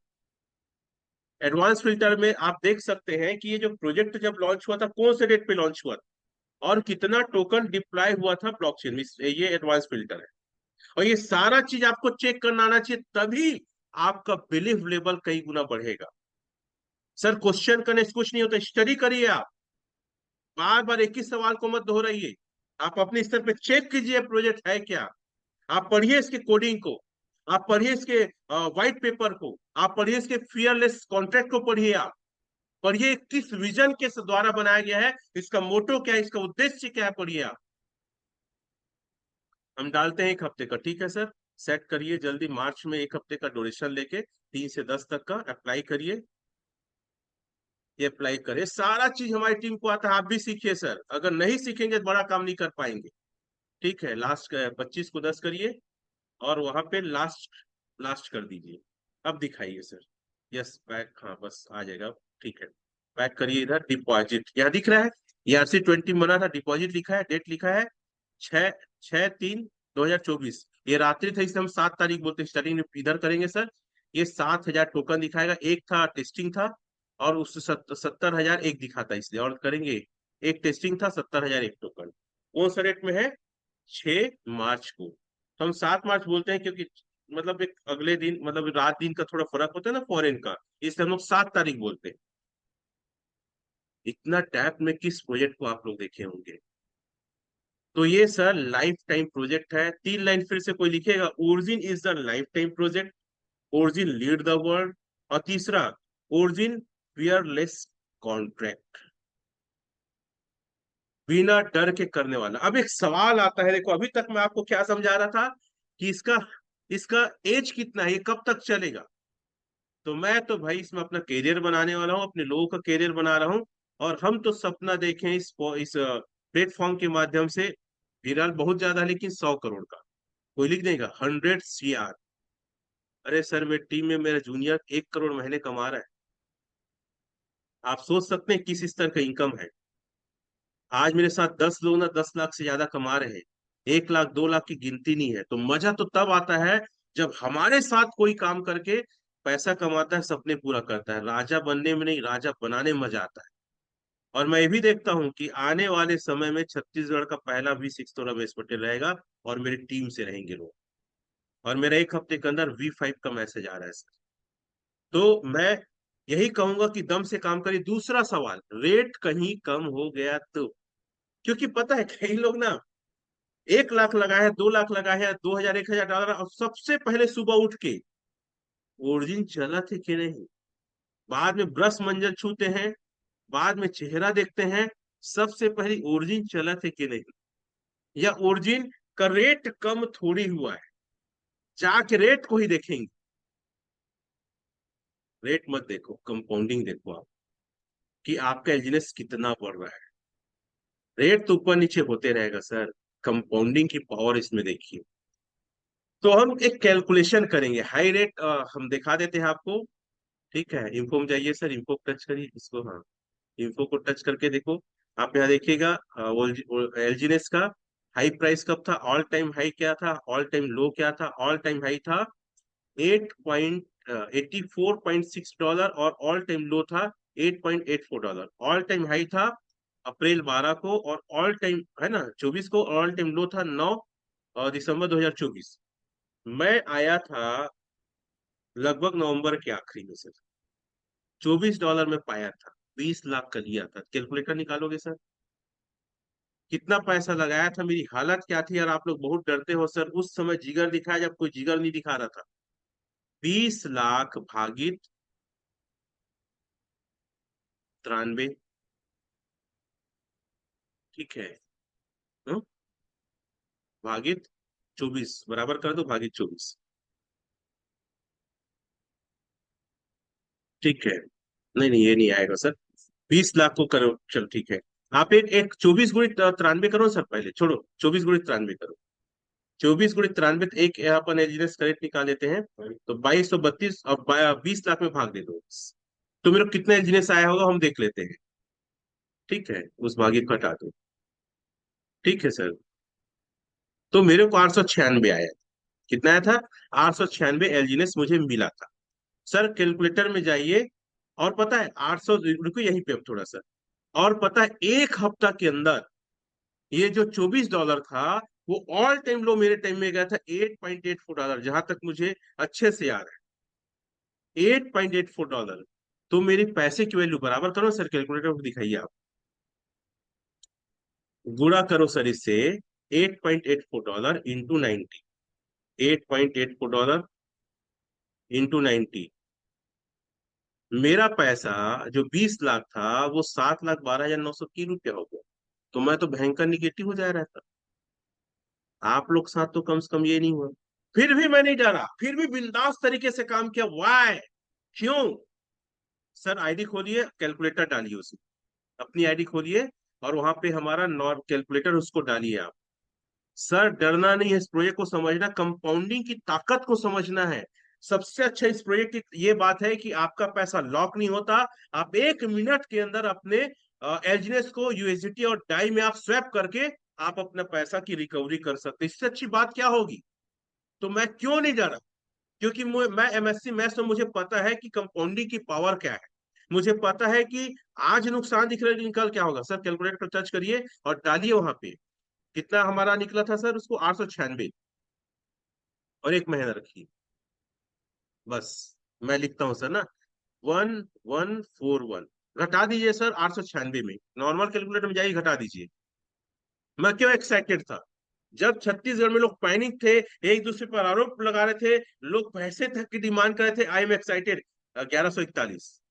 Speaker 1: एडवांस फिल्टर में आप देख सकते हैं कि ये जो प्रोजेक्ट जब लॉन्च हुआ था, कौन से डेट पे लॉन्च हुआ था, और कितना टोकन डिप्लॉय हुआ था ब्लॉकचेन में, ये एडवांस फिल्टर है। और ये सारा चीज आपको चेक करना आना चाहिए, तभी आपका बिलीफ लेवल कई गुना बढ़ेगा। सर क्वेश्चन करने से कुछ नहीं होता, स्टडी करिए आप, बार बार एक ही सवाल को मत दोहराइए। आप अपने स्तर पे चेक कीजिए प्रोजेक्ट है क्या। आप पढ़िए इसके कोडिंग को, आप पढ़िए इसके व्हाइट पेपर को, आप पढ़िए इसके फियरलेस कॉन्ट्रैक्ट को पढ़िए आप। पढ़िए किस विजन के द्वारा बनाया गया है, इसका मोटो क्या है, इसका उद्देश्य क्या है, पढ़िए आप। हम डालते हैं 1 हफ्ते का, ठीक है सर। सेट करिए जल्दी, मार्च में 1 हफ्ते का ड्यूरेशन लेके, 3 से 10 तक का अप्लाई करिए। ये अप्लाई करिए, सारा चीज हमारी टीम को आता है, आप भी सीखिए सर, अगर नहीं सीखेंगे तो बड़ा काम नहीं कर पाएंगे। ठीक है, लास्ट 25 को 10 करिए, और वहां पे लास्ट लास्ट कर दीजिए। अब दिखाइए सर, यस बैक, हाँ बस आ जाएगा अब, ठीक है। बैक करिए, इधर डिपॉजिट यहाँ दिख रहा है, ERC-20 बना था, डिपॉजिट लिखा है, डेट लिखा है 6/3/2024। ये रात्रि था, इसलिए हम 7 तारीख बोलते हैं, स्टार्टिंग इधर करेंगे सर। ये 7,000 टोकन दिखाएगा, एक था टेस्टिंग था, और उससे 70,000 एक दिखाता है, इसलिए और करेंगे। एक टेस्टिंग था, 70,000 एक टोकन। कौन सा रेट में है, 6 मार्च को। तो हम 7 मार्च बोलते हैं, क्योंकि मतलब एक अगले दिन, मतलब रात दिन का थोड़ा फर्क होता है ना फॉरेन का, इसलिए हम लोग 7 तारीख बोलते हैं। इतना टैप में किस प्रोजेक्ट को आप लोग देखे होंगे। तो ये सर लाइफ टाइम प्रोजेक्ट है। 3 लाइन फिर से कोई लिखेगा, origin is the life time project, origin lead the world, और तीसरा ओरिजिन फियरलेस कॉन्ट्रैक्ट, बिना डर के करने वाला। अब एक सवाल आता है, देखो अभी तक मैं आपको क्या समझा रहा था, कि इसका इसका एज कितना है, ये कब तक चलेगा। तो मैं तो भाई इसमें अपना करियर बनाने वाला हूँ, अपने लोगों का करियर बना रहा हूँ। और हम तो सपना देखें इस प्लेटफॉर्म के माध्यम से, विराल बहुत ज्यादा है, लेकिन 100 करोड़ का। कोई लिख देगा 100 CR। अरे सर, मेरी टीम में मेरा जूनियर 1 करोड़ महीने कमा रहा है। आप सोच सकते हैं किस स्तर का इनकम है। आज मेरे साथ 10 लोग ना 10 लाख से ज्यादा कमा रहे हैं, 1 लाख 2 लाख की गिनती नहीं है। तो मजा तो तब आता है जब हमारे साथ कोई काम करके पैसा कमाता है, सपने पूरा करता है। राजा बनने में नहीं, राजा बनाने में मजा आता है। और मैं ये भी देखता हूँ कि आने वाले समय में छत्तीसगढ़ का पहला V6 तो रमेश पटेल रहेगा, और मेरी टीम से रहेंगे लोग। और मेरा 1 हफ्ते के अंदर V5 का मैसेज आ रहा है सर। तो मैं यही कहूंगा कि दम से काम करिए। दूसरा सवाल, रेट कहीं कम हो गया तो, क्योंकि पता है कई लोग ना 1 लाख लगाए हैं, 2 लाख लगाए हैं, 2,000 1,000 डॉलर, और सबसे पहले सुबह उठ के ओरिजिन चला थे कि नहीं, बाद में ब्रश मंजर छूते हैं, बाद में चेहरा देखते हैं, सबसे पहले ओरिजिन चला थे कि नहीं, या ओरिजिन का रेट कम थोड़ी हुआ है, जाके रेट को ही देखेंगे। रेट मत देखो, कंपाउंडिंग देखो आप, कि आपका एलजीनेस कितना बढ़ रहा है। रेट तो ऊपर नीचे होते रहेगा सर, कंपाउंडिंग की पावर इसमें देखिए। तो हम एक कैलकुलेशन करेंगे, हाई रेट हम दिखा देते हैं आपको। ठीक है, इन्फो में जाइए सर, इन्फो को टच करिए इसको, हाँ, इन्फो को टच करके देखो। आप यहाँ देखिएगा, एलजीनेस का हाई प्राइस कब था, ऑल टाइम हाई क्या था, ऑल टाइम लो क्या था। ऑल टाइम हाई था 8.84.6 डॉलर और ऑल टाइम लो था 8.84 डॉलर। ऑल टाइम हाई था अप्रैल 12 को, और ऑल टाइम है ना 24 को, ऑल टाइम लो था 9 दिसंबर 2024। मैं आया था लगभग नवंबर के आखिरी में सर, 24 डॉलर में पाया था, 20 लाख का लिया था। कैलकुलेटर निकालोगे सर, कितना पैसा लगाया था, मेरी हालत क्या थी यार। आप लोग बहुत डरते हो सर, उस समय जिगर दिखाया जब कोई जिगर नहीं दिखा रहा था। 20 लाख भागित 93, ठीक है, हम्म, भागित 24 बराबर कर दो, भागित 24। ठीक है, नहीं नहीं ये नहीं आएगा सर, 20 लाख को करो, चलो ठीक है। आप एक एक 24 गुणित 93 करो सर, पहले छोड़ो, 24 गुणित 93 करो। 24 गुणित 93, तो एक यहाँ अपन एलजीएस करेक्ट निकाल लेते हैं। तो 2232 और 20 लाख में भाग दे दो, तो मेरे को कितना एलजीएस आया होगा हम देख लेते हैं। ठीक है, उस भागे को हटा दो। ठीक है सर, तो मेरे को 896 आया। कितना आया था, 896 एलजीएस मुझे मिला था। सर कैलकुलेटर में जाइए, और पता है 800, रुको यहीं पे अब थोड़ा सा, और पता है एक हफ्ता के अंदर ये जो 24 डॉलर था, वो ऑल टाइम लो मेरे टाइम में गया था 8.84 डॉलर, जहां तक मुझे अच्छे से याद है, 8.84 डॉलर। तो मेरी पैसे की वैल्यू बराबर करो सर, कैलकुलेटर को दिखाइए आप, गुणा करो सर इससे, 8.84 डॉलर इंटू 90, 8.84 डॉलर इंटू 90। मेरा पैसा जो 20 लाख था, वो 7,12,903 रुपया हो गया। तो मैं तो भयंकर निगेटिव हो जा रहा था। आप लोग साथ तो कम से कम ये नहीं हुआ। फिर भी मैं नहीं डरा, फिर भी बिंदास तरीके से काम किया। वाई, क्यों? सर आईडी खोलिए, कैलकुलेटर डालिए उसमें, अपनी आईडी खोलिए, और वहां पे हमारा नॉर कैलकुलेटर उसको डालिए आप। सर डरना नहीं है, इस प्रोजेक्ट को समझना, कंपाउंडिंग की ताकत को समझना है। सबसे अच्छा इस प्रोजेक्ट की ये बात है कि आपका पैसा लॉक नहीं होता। आप 1 मिनट के अंदर अपने एलजीएस को यूएसडीटी और डाई में आप स्वैप करके आप अपना पैसा की रिकवरी कर सकते हैं। इससे अच्छी बात क्या होगी? तो मैं क्यों नहीं जा रहा? क्योंकि मैं एमएससी मैथ्स में, मुझे पता है कि कंपाउंडिंग की पावर क्या है। मुझे पता है कि आज नुकसान दिख रहा है, निकल क्या होगा। सर कैलकुलेटर पर टच करिए और डालिए वहां पे, कितना हमारा निकला था सर, उसको 896, और 1 महीना रखिए बस। मैं लिखता हूँ सर ना, 1141 घटा दीजिए सर 896 में, नॉर्मल कैलकुलेटर में जाइए घटा दीजिए। मैं क्यों एक्साइटेड था? जब छत्तीसगढ़ में लोग पैनिक थे, एक दूसरे पर आरोप लगा रहे थे, लोग पैसे तक की डिमांड कर रहे थे, आई एम एक्साइटेड। 1141,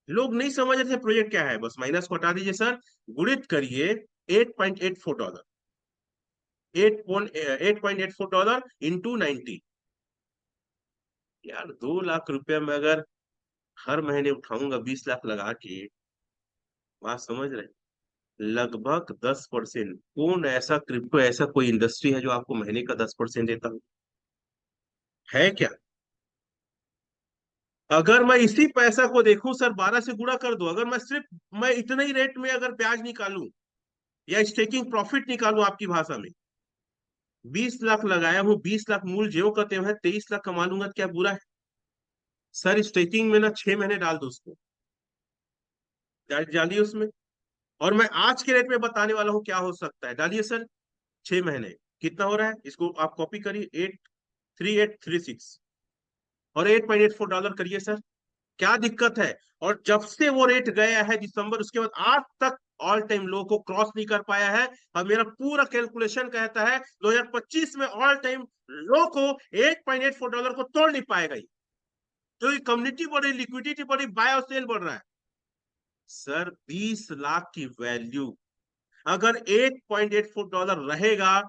Speaker 1: लोग नहीं समझ रहे थे प्रोजेक्ट क्या है, बस माइनस को हटा दीजिए सर, गुणित करिए 8.84 डॉलर, 8.84 डॉलर इंटू 90। यार 2 लाख रुपया में अगर हर महीने उठाऊंगा 20 लाख लगा के, बात समझ रहे हैं? लगभग 10%। कौन ऐसा क्रिप्टो, ऐसा कोई इंडस्ट्री है जो आपको महीने का 10% देता हो? है क्या? अगर मैं इसी पैसा को देखूं सर, 12 से गुणा कर दो, अगर मैं सिर्फ, मैं इतने ही रेट में अगर ब्याज निकालूं या स्टेकिंग प्रॉफिट निकालूं आपकी भाषा में, 20 लाख लगाया हूं, 20 लाख मूल जेब करते हैं, 23 लाख कमा लूंगा तो क्या बुरा है? सर स्टेकिंग में ना 6 महीने डाल दो उसको, डालिए उसमें, और मैं आज के रेट में बताने वाला हूँ क्या हो सकता है। डालिए सर, 6 महीने कितना हो रहा है, इसको आप कॉपी करिए, 83836, और 8.84 डॉलर करिए सर। क्या दिक्कत है? और जब से वो रेट गया है दिसंबर, उसके बाद आज तक ऑल टाइम लो को क्रॉस नहीं कर पाया है। और मेरा पूरा कैलकुलेशन कहता है 2025 में ऑल टाइम लो को 8.84 डॉलर को तोड़ नहीं पाएगा ये। तो ये कम्युनिटी बढ़ी, लिक्विडिटी बढ़ी, बाय और सेल बढ़ रहा है। सर 20 लाख की वैल्यू अगर 8.84 डॉलर रहेगा,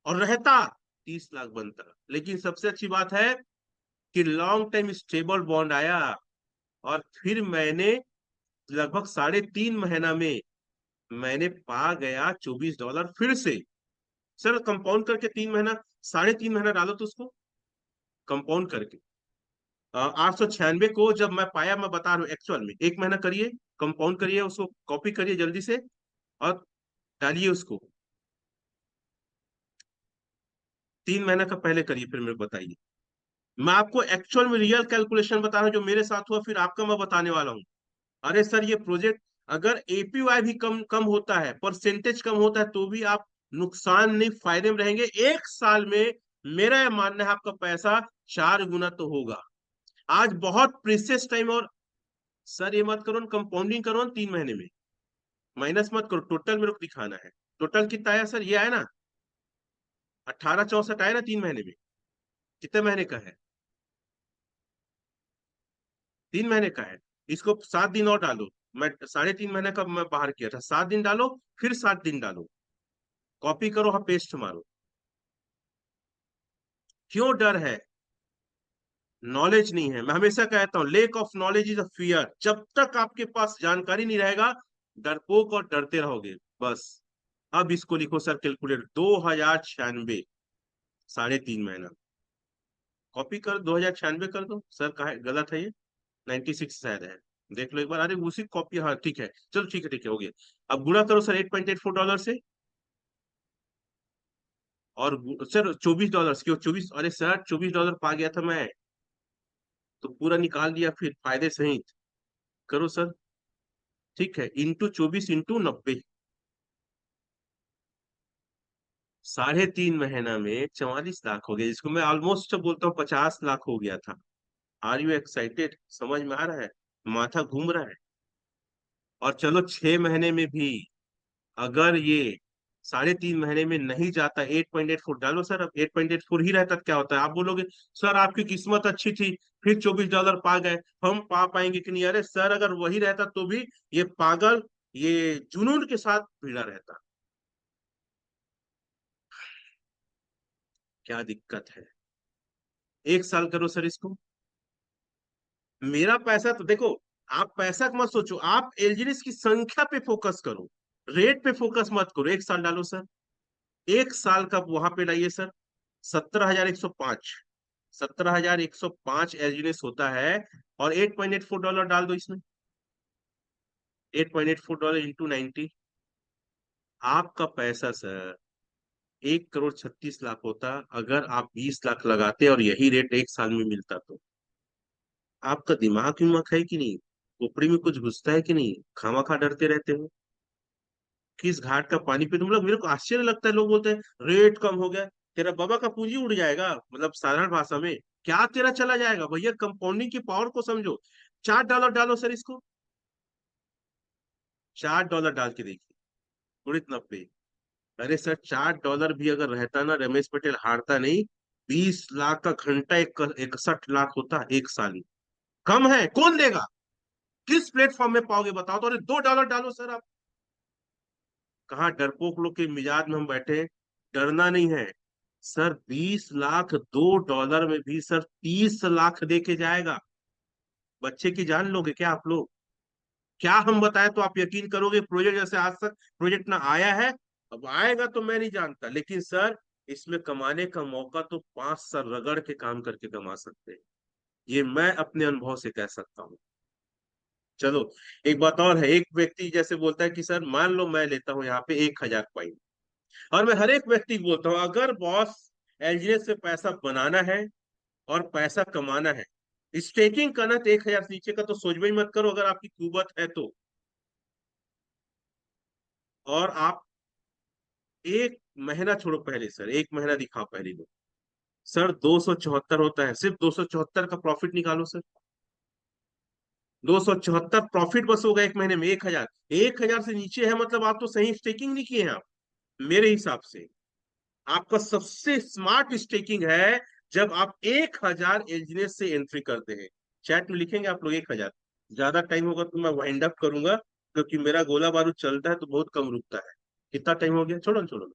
Speaker 1: और रहता 30 लाख बनता। लेकिन सबसे अच्छी बात है कि लॉन्ग टाइम स्टेबल बॉन्ड आया, और फिर मैंने लगभग 3.5 महीना में मैंने पा गया $24 फिर से। सर कंपाउंड करके 3 महीना, 3.5 महीना डालो तो उसको कंपाउंड करके 896 को जब मैं पाया, मैं बता रहा हूँ एक्चुअल में, 1 महीना करिए, कंपाउंड करिए, उसको कॉपी करिए जल्दी से और डालिए उसको। 3 महीना का पहले करिए, फिर मेरे को बताइए। मैं आपको एक्चुअल में रियल कैलकुलेशन बता रहा हूँ जो मेरे साथ हुआ, फिर आपका मैं बताने वाला हूँ। अरे सर ये प्रोजेक्ट, अगर एपीवाई भी कम कम होता है, परसेंटेज कम होता है, तो भी आप नुकसान नहीं फायदे में रहेंगे। 1 साल में मेरा यह मानना है आपका पैसा 4 गुना तो होगा। आज बहुत प्रीसियस टाइम। और सर ये मत करो, कंपाउंडिंग करो ना 3 महीने में, माइनस मत करो, टोटल मेरे को दिखाना है। टोटल कितना आया सर, ये आया ना 1864 आया ना 3 महीने में। कितने महीने का है? 3 महीने का है। इसको 7 दिन और डालो। मैं 3.5 महीने का मैं बाहर किया था, 7 दिन डालो, फिर 7 दिन डालो, कॉपी करो, हाँ पेस्ट मारो। क्यों डर है? नॉलेज नहीं है। मैं हमेशा कहता हूं lake of knowledge is a fear. जब तक आपके पास जानकारी नहीं रहेगा, डरपोक और डरते रहोगे बस। अब इसको लिखो सर, कैलकुलेट 2096, 3.5 महीना, कॉपी कर 2096 कर दो सर। कहा है गलत है ये? 96 शायद है, देख लो एक बार। अरे उसी कॉपी, हाँ ठीक है, चलो ठीक है ठीक है, हो गया। अब गुणा करो सर $8.84 से। और सर $24 क्यों 24? अरे सर $24 पा गया था मैं, तो पूरा निकाल दिया फिर फायदे सहित। करो सर, ठीक है, इंटू 24 इंटू 90, 3.5 महीना में 44 लाख हो गया, जिसको मैं ऑलमोस्ट बोलता हूँ 50 लाख हो गया था। Are you excited? समझ में आ रहा है? माथा घूम रहा है? और चलो 6 महीने में भी अगर ये 3.5 महीने में नहीं जाता, 8.84 डालो सर। अब 8.84 ही रहता तो क्या होता है? आप बोलोगे सर आपकी किस्मत अच्छी थी, फिर $24 पा गए, हम पा पाएंगे कि नहीं? अरे सर अगर वही रहता तो भी ये पागल, ये जुनून के साथ भिड़ा रहता। क्या दिक्कत है? 1 साल करो सर इसको। मेरा पैसा तो देखो, आप पैसा मत सोचो, आप एलजीडीज की संख्या पे फोकस करो, रेट पे फोकस मत करो। 1 साल डालो सर, 1 साल का वहां पे लाइए सर। 17,105, 17,105 एलजीडीएस होता है। और $8.84 डाल दो इसमें, $8.84 इंटू 90। आपका पैसा सर 1,36,00,000 होता अगर आप 20 लाख लगाते और यही रेट 1 साल में मिलता तो। आपका दिमाग विमाग है कि नहीं? खोपड़ी में कुछ घुसता है कि नहीं? खामा खा डरते रहते हो। किस घाट का पानी पे तुम लोग? मेरे को आश्चर्य लगता है, लोग बोलते हैं रेट कम हो गया, तेरा बाबा का पूंजी उड़ जाएगा, मतलब साधारण भाषा में क्या तेरा चला जाएगा? भैया कंपाउंडिंग की पावर को समझो। $4 डालो सर इसको, $4 डाल के देखिए, उड़ित 90। अरे सर $4 भी अगर रहता ना, रमेश पटेल हारता नहीं। 20 लाख का घंटा 61 लाख होता 1 साल में। कम है? कौन देगा? किस प्लेटफॉर्म में पाओगे बताओ तो? अरे $2 डालो सर आप। कहाँ डरपोक लोग के मिजाज में हम बैठे हैं? डरना नहीं है सर। 20 लाख $2 में भी सर 30 लाख दे के जाएगा। बच्चे की जान लोगे क्या आप लोग? क्या हम बताएं तो आप यकीन करोगे? प्रोजेक्ट जैसे आज तक प्रोजेक्ट ना आया है, अब आएगा तो मैं नहीं जानता, लेकिन सर इसमें कमाने का मौका तो 5 साल रगड़ के काम करके कमा सकते हैं। ये मैं अपने अनुभव से कह सकता हूँ। चलो, एक बात और है। एक व्यक्ति जैसे बोलता है कि सर मान लो मैं लेता हूँ यहाँ पे 1,000 पॉइंट, और मैं हर एक व्यक्ति को बोलता हूँ अगर बॉस एलजीएस से पैसा बनाना है और पैसा कमाना है, स्टेकिंग करना, तो 1,000 से नीचे का तो सोच भी मत करो अगर आपकी कुवत है तो। और आप 1 महीना छोड़ो, पहले सर 1 महीना दिखाओ पहले लो। सर 274 होता है, सिर्फ 274 का प्रॉफिट निकालो सर। 274 प्रॉफिट बस होगा 1 महीने में। 1,000, 1,000 से नीचे है मतलब आप तो सही स्टेकिंग नहीं किए हैं आप, मेरे हिसाब से। आपका सबसे स्मार्ट स्टेकिंग है जब आप 1,000 एलजीएस से एंट्री करते हैं। चैट में लिखेंगे आप लोग 1,000। ज्यादा टाइम होगा तो मैं वाइंड अप करूंगा, क्योंकि मेरा गोला बारूद चलता है तो बहुत कम रुकता है। कितना टाइम हो गया? छोड़ो ना, छोड़ो ना।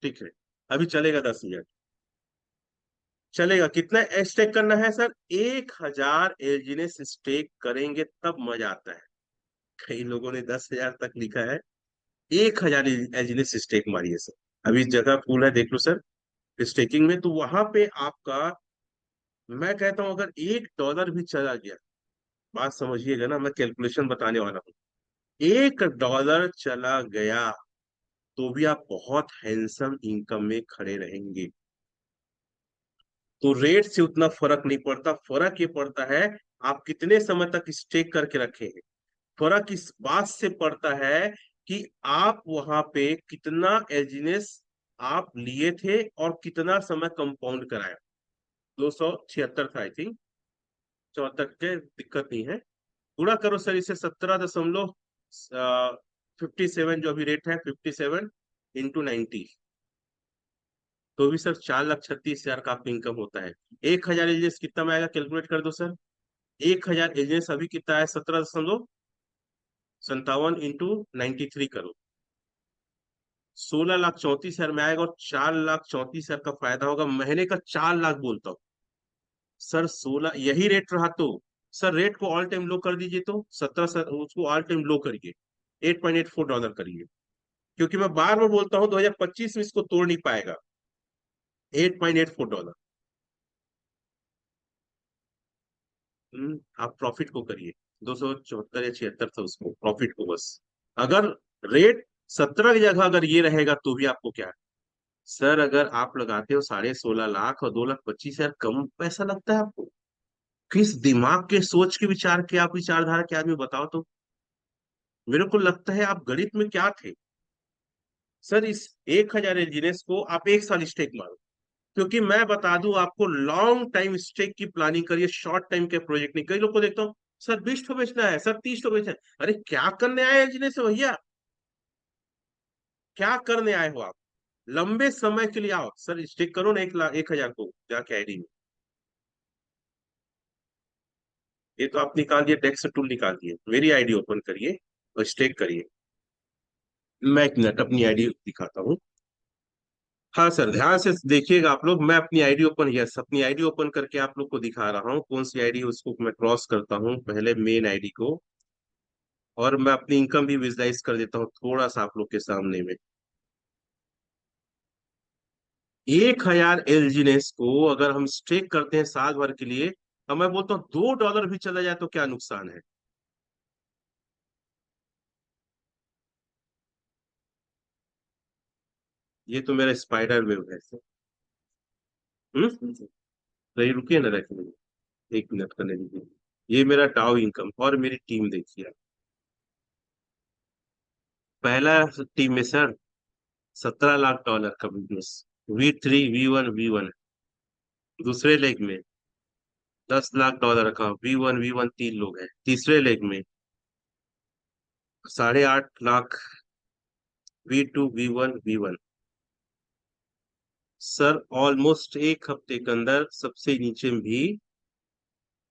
Speaker 1: ठीक है, अभी चलेगा 10 मिनट। चलेगा, कितना स्टेक करना है सर? 1,000 एलजीनेस स्टेक करेंगे तब मजा आता है। कई लोगों ने 10,000 तक लिखा है। 1,000 एलजीनेस स्टेक मारिए सर, अभी जगह फुल है, देख लो सर। स्टेकिंग में तो वहां पे आपका, मैं कहता हूं अगर $1 भी चला गया, बात समझिएगा ना, मैं कैलकुलेशन बताने वाला हूँ। $1 चला गया तो भी आप बहुत हैंडसम इनकम में खड़े रहेंगे। तो रेट से उतना फर्क नहीं पड़ता, फर्क ये पड़ता है आप कितने समय तक स्टेक करके रखे हैं। फर्क इस बात से पड़ता है कि आप वहां पे कितना एजिनेस आप लिए थे और कितना समय कंपाउंड कराया। 276 था आई थिंक, 74 के दिक्कत नहीं है। पूरा करो सर इसे, 17.57 जो अभी रेट है, 57 × 90, तो भी सर 4,36,000 का आपका इनकम होता है। 1,000 एजेंस कितना में आएगा, कैलकुलेट कर दो सर। 1,000 एजेंस अभी कितना है, 17.57 × 93 करो, 16,34,000 में आएगा, और 4,34,000 का फायदा होगा महीने का, 4 लाख बोलता हूँ सर। 16 यही रेट रहा तो, सर रेट को ऑल टाइम लो कर दीजिए, तो 17, उसको ऑल टाइम लो करिए, $8.84 करिए, क्योंकि मैं बार बार बोलता हूँ 2025 में इसको तोड़ नहीं पाएगा। $8.84। आप प्रॉफिट को करिए, 274 या 76 था उसको, प्रॉफिट को बस। अगर रेट 17 की जगह अगर ये रहेगा तो भी आपको क्या है सर, अगर आप लगाते हो 16.5 लाख और 2,25,000, कम पैसा लगता है आपको? किस दिमाग के सोच के विचार के आप विचारधारा के आदमी, बताओ तो। मेरे को लगता है आप गणित में क्या थे सर। इस 1,000 इंजीनियर्स को आप एक साल स्टेक मारो, क्योंकि मैं बता दूं आपको, लॉन्ग टाइम स्टेक की प्लानिंग करिए, शॉर्ट टाइम के प्रोजेक्ट नहीं। कई लोग को देखता हूँ, सर 20 बेचना है, सर 30 बेचना है। अरे क्या करने आए इंजीनियर से भैया, क्या करने आए हो आप? लंबे समय के लिए आओ सर, स्टेक करो ना 1 लाख 1,000 को जाके आईडी में। ये तो आप निकाल दिए, टेक्स्ट टूल निकाल दिए, मेरी आईडी ओपन करिए और स्टेक करिए। मैं एक मिनट अपनी आईडी दिखाता हूँ। हाँ सर, ध्यान से देखिएगा आप लोग, मैं अपनी आईडी ओपन, यस अपनी आईडी ओपन करके आप लोग को दिखा रहा हूँ। कौन सी आईडी, उसको मैं क्रॉस करता हूँ पहले मेन आईडी को, और मैं अपनी इनकम भी विजुलाइज कर देता हूँ थोड़ा सा आप लोग के सामने में। 1,000 एलजीनेस को अगर हम स्टेक करते हैं साल भर के लिए, और मैं बोलता हूँ $2 भी चला जाए तो क्या नुकसान है? ये तो मेरा स्पाइडर वेव है सर। सही, रुकिए ना, रखिए, 1 मिनट करने दीजिए। ये मेरा डाउ इनकम और मेरी टीम देखिए आप। पहला टीम में सर $17 लाख का बिजनेस, V3 V1 V1। दूसरे लेग में $10 लाख का V1 V1, 3 लोग हैं। तीसरे लेग में 8.5 lakh V2 V1 V1। Sir almost एक हफ्ते के अंदर सबसे नीचे में भी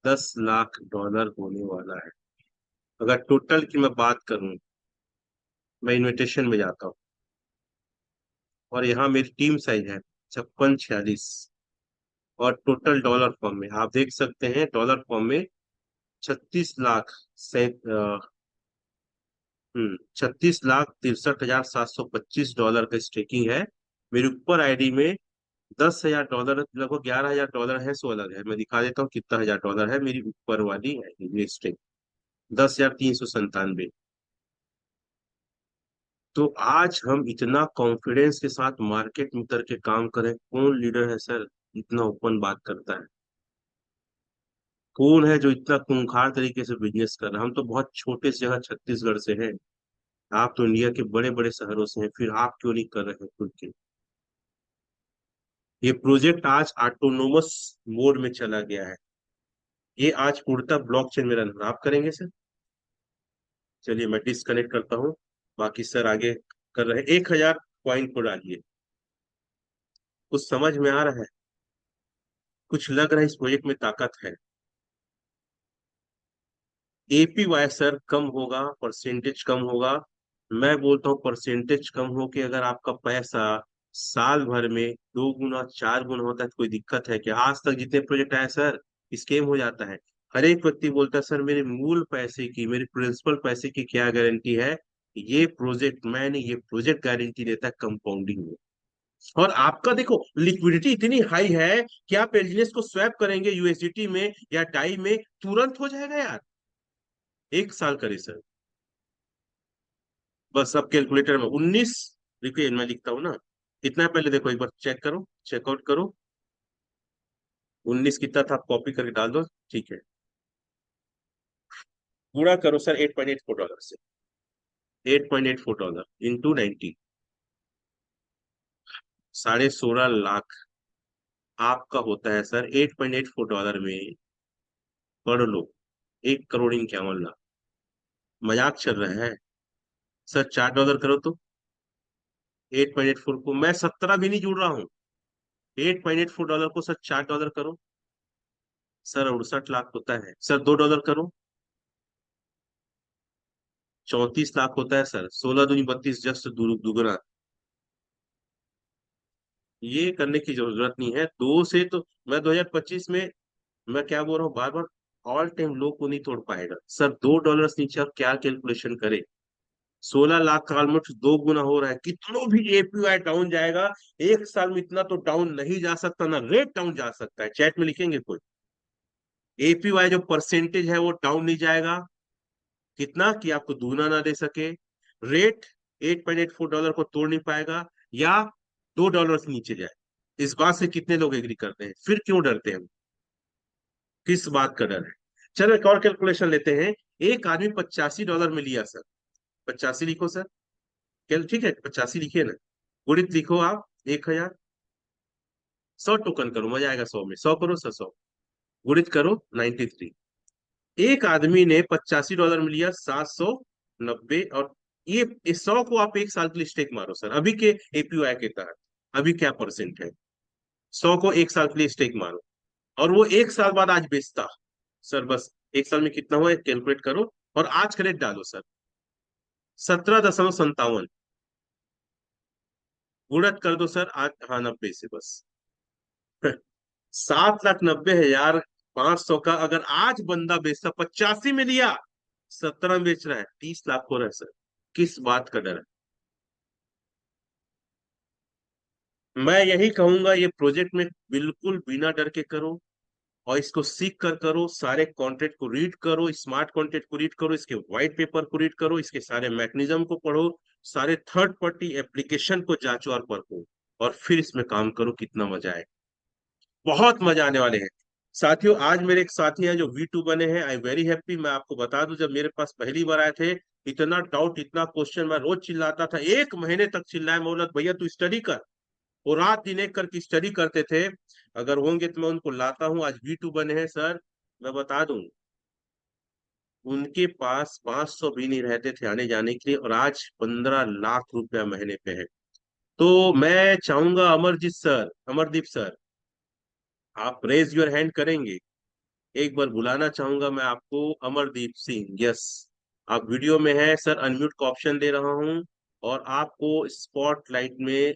Speaker 1: $10 लाख होने वाला है। अगर टोटल की मैं बात करूं, मैं इन्विटेशन में जाता हूँ, और यहाँ मेरी टीम साइज है 5646, और टोटल डॉलर फॉर्म में आप देख सकते हैं, डॉलर फॉर्म में 36 लाख से 36,63,725 का स्टेकिंग है। मेरे ऊपर आईडी में $10,000, लगभग $11,000 है, सो अलग है, मैं दिखा देता हूँ कितना $1,000 है मेरी ऊपर वाली आईडी में स्टेक, 10,397। तो आज हम इतना कॉन्फिडेंस के साथ मार्केट में उतर के काम करें, कौन लीडर है सर इतना ओपन बात करता है? कौन है जो इतना खूंखार तरीके से बिजनेस कर रहा है? हम तो बहुत छोटे से जगह छत्तीसगढ़ से हैं, आप तो इंडिया के बड़े बड़े शहरों से हैं, फिर आप क्यों नहीं कर रहे हैं खुल के? ये प्रोजेक्ट आज ऑटोनोमस मोड में चला गया है, ये आज पूर्णतः ब्लॉकचेन में रन हो रहा है। आप करेंगे सर? चलिए मैं डिस्कनेक्ट करता हूँ, बाकी सर आगे कर रहे हैं। 1,000 पॉइंट को डालिए, कुछ समझ में आ रहा है? कुछ लग रहा है इस प्रोजेक्ट में ताकत है? APY सर कम होगा, परसेंटेज कम होगा। मैं बोलता हूँ परसेंटेज कम हो के अगर आपका पैसा साल भर में 2 गुना 4 गुना होता है तो कोई दिक्कत है क्या? आज तक जितने प्रोजेक्ट आए सर, स्केम हो जाता है। हर एक व्यक्ति बोलता है सर मेरे मूल पैसे की, मेरे प्रिंसिपल पैसे की क्या गारंटी है? ये प्रोजेक्ट गारंटी देता है कंपाउंडिंग में। और आपका देखो लिक्विडिटी इतनी हाई है कि आप एलजीएस को स्वैप करेंगे यूएसडीटी में या डाई में, तुरंत हो जाएगा यार। 1 साल करे सर। बस अब कैलकुलेटर में 19, देखिए मैं लिखता हूँ ना, कितना है पहले देखो, एक बार चेक करो, चेकआउट करो। 19 कितना था आप कॉपी करके डाल दो। ठीक है, पूरा करो सर $8.84 से। $8.84 इंटू 90, 16.5 लाख आपका होता है सर। $8.84 में पढ़ लो, 1 करोड़ 51 लाख। मजाक चल रहा है सर? $4 करो तो 8.84 को मैं 17 भी नहीं जुड़ रहा हूँ। $8.84 को सर $4 करो सर, 68 लाख होता है सर। $2 करो, 34 लाख होता है सर। 16 दूनी 32, जस्ट दुगुना। ये करने की जरूरत नहीं है दो से तो। मैं 2025 में, मैं क्या बोल रहा हूँ बार बार, ऑल टाइम लो को नहीं तोड़ पाएगा सर। $2 नीचे आप क्या कैलकुलेशन करे? 16 लाख का ऑलमोस्ट 2 गुना हो रहा है। कितनों भी एपीवाई डाउन जाएगा, 1 साल में इतना तो डाउन नहीं जा सकता ना, रेट डाउन जा सकता है। चैट में लिखेंगे कोई, एपीवाई जो परसेंटेज है वो डाउन नहीं जाएगा। कितना कि आपको दूना ना दे सके। रेट $8.84 को तोड़ नहीं पाएगा, या $2 से नीचे जाए। इस बात से कितने लोग एग्री करते हैं? फिर क्यों डरते हैं? किस बात का डर है? चलो एक और कैलकुलेशन लेते हैं। एक आदमी $85 में लिया सर। 85 लिखो सर। ठीक है, 85 लिखिए ना। गुणित लिखो आप 1000। 100 टोकन करो, मजा आएगा। 100 में 100 करो सर, 100 गुणित करो 93। एक आदमी ने $85 में लिया 790। और ये इस 100 को आप 1 साल के लिए स्टेक मारो सर, अभी के एपीवाई के तहत। अभी क्या परसेंट है? 100 को 1 साल के लिए स्टेक मारो, और वो 1 साल बाद आज बेचता सर। बस 1 साल में कितना हुआ कैलकुलेट करो, और आज का रेट डालो सर। 17.57 गुणत कर दो सर आज, हाँ 90 से बस। 7,90,500 का अगर आज बंदा बेचता, 85 में लिया, 17 में बेच रहा है, 30 लाख हो रहा है सर। किस बात का डर है? मैं यही कहूंगा, ये प्रोजेक्ट में बिल्कुल बिना डर के करो, और इसको सीख कर करो। सारे कंटेंट को रीड करो, स्मार्ट कंटेंट को रीड करो, इसके व्हाइट पेपर को रीड करो, इसके सारे मैकेनिज्म को पढ़ो, सारे थर्ड पार्टी एप्लीकेशन को जांचो और परखो, और फिर इसमें काम करो। कितना मजा आए, बहुत मजा आने वाले हैं साथियों। आज मेरे एक साथी हैं जो V2 बने हैं, आई वेरी हैप्पी। मैं आपको बता दूं, जब मेरे पास पहली बार आए थे, इतना डाउट, इतना क्वेश्चन, मैं रोज चिल्लाता था, 1 महीने तक चिल्लाया। मैं बोला भैया तू स्टडी कर, वो रात दिन एक करके स्टडी करते थे। अगर होंगे तो मैं उनको लाता हूँ। आज V2 बने हैं सर। मैं बता दूं, उनके पास 500 भी नहीं रहते थे आने जाने के लिए, और आज 15 लाख रुपया महीने पे है। तो मैं चाहूंगा अमरजीत सर, अमरदीप सर, आप रेज योर हैंड करेंगे? एक बार बुलाना चाहूंगा मैं आपको। अमरदीप सिंह, यस, आप वीडियो में हैं सर। अनम्यूट का ऑप्शन दे रहा हूँ, और आपको स्पॉटलाइट में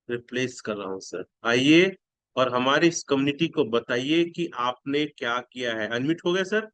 Speaker 1: रिप्लेस कर रहा हूँ सर। आइए, और हमारी इस कम्युनिटी को बताइए कि आपने क्या किया है। अनम्यूट हो गया सर?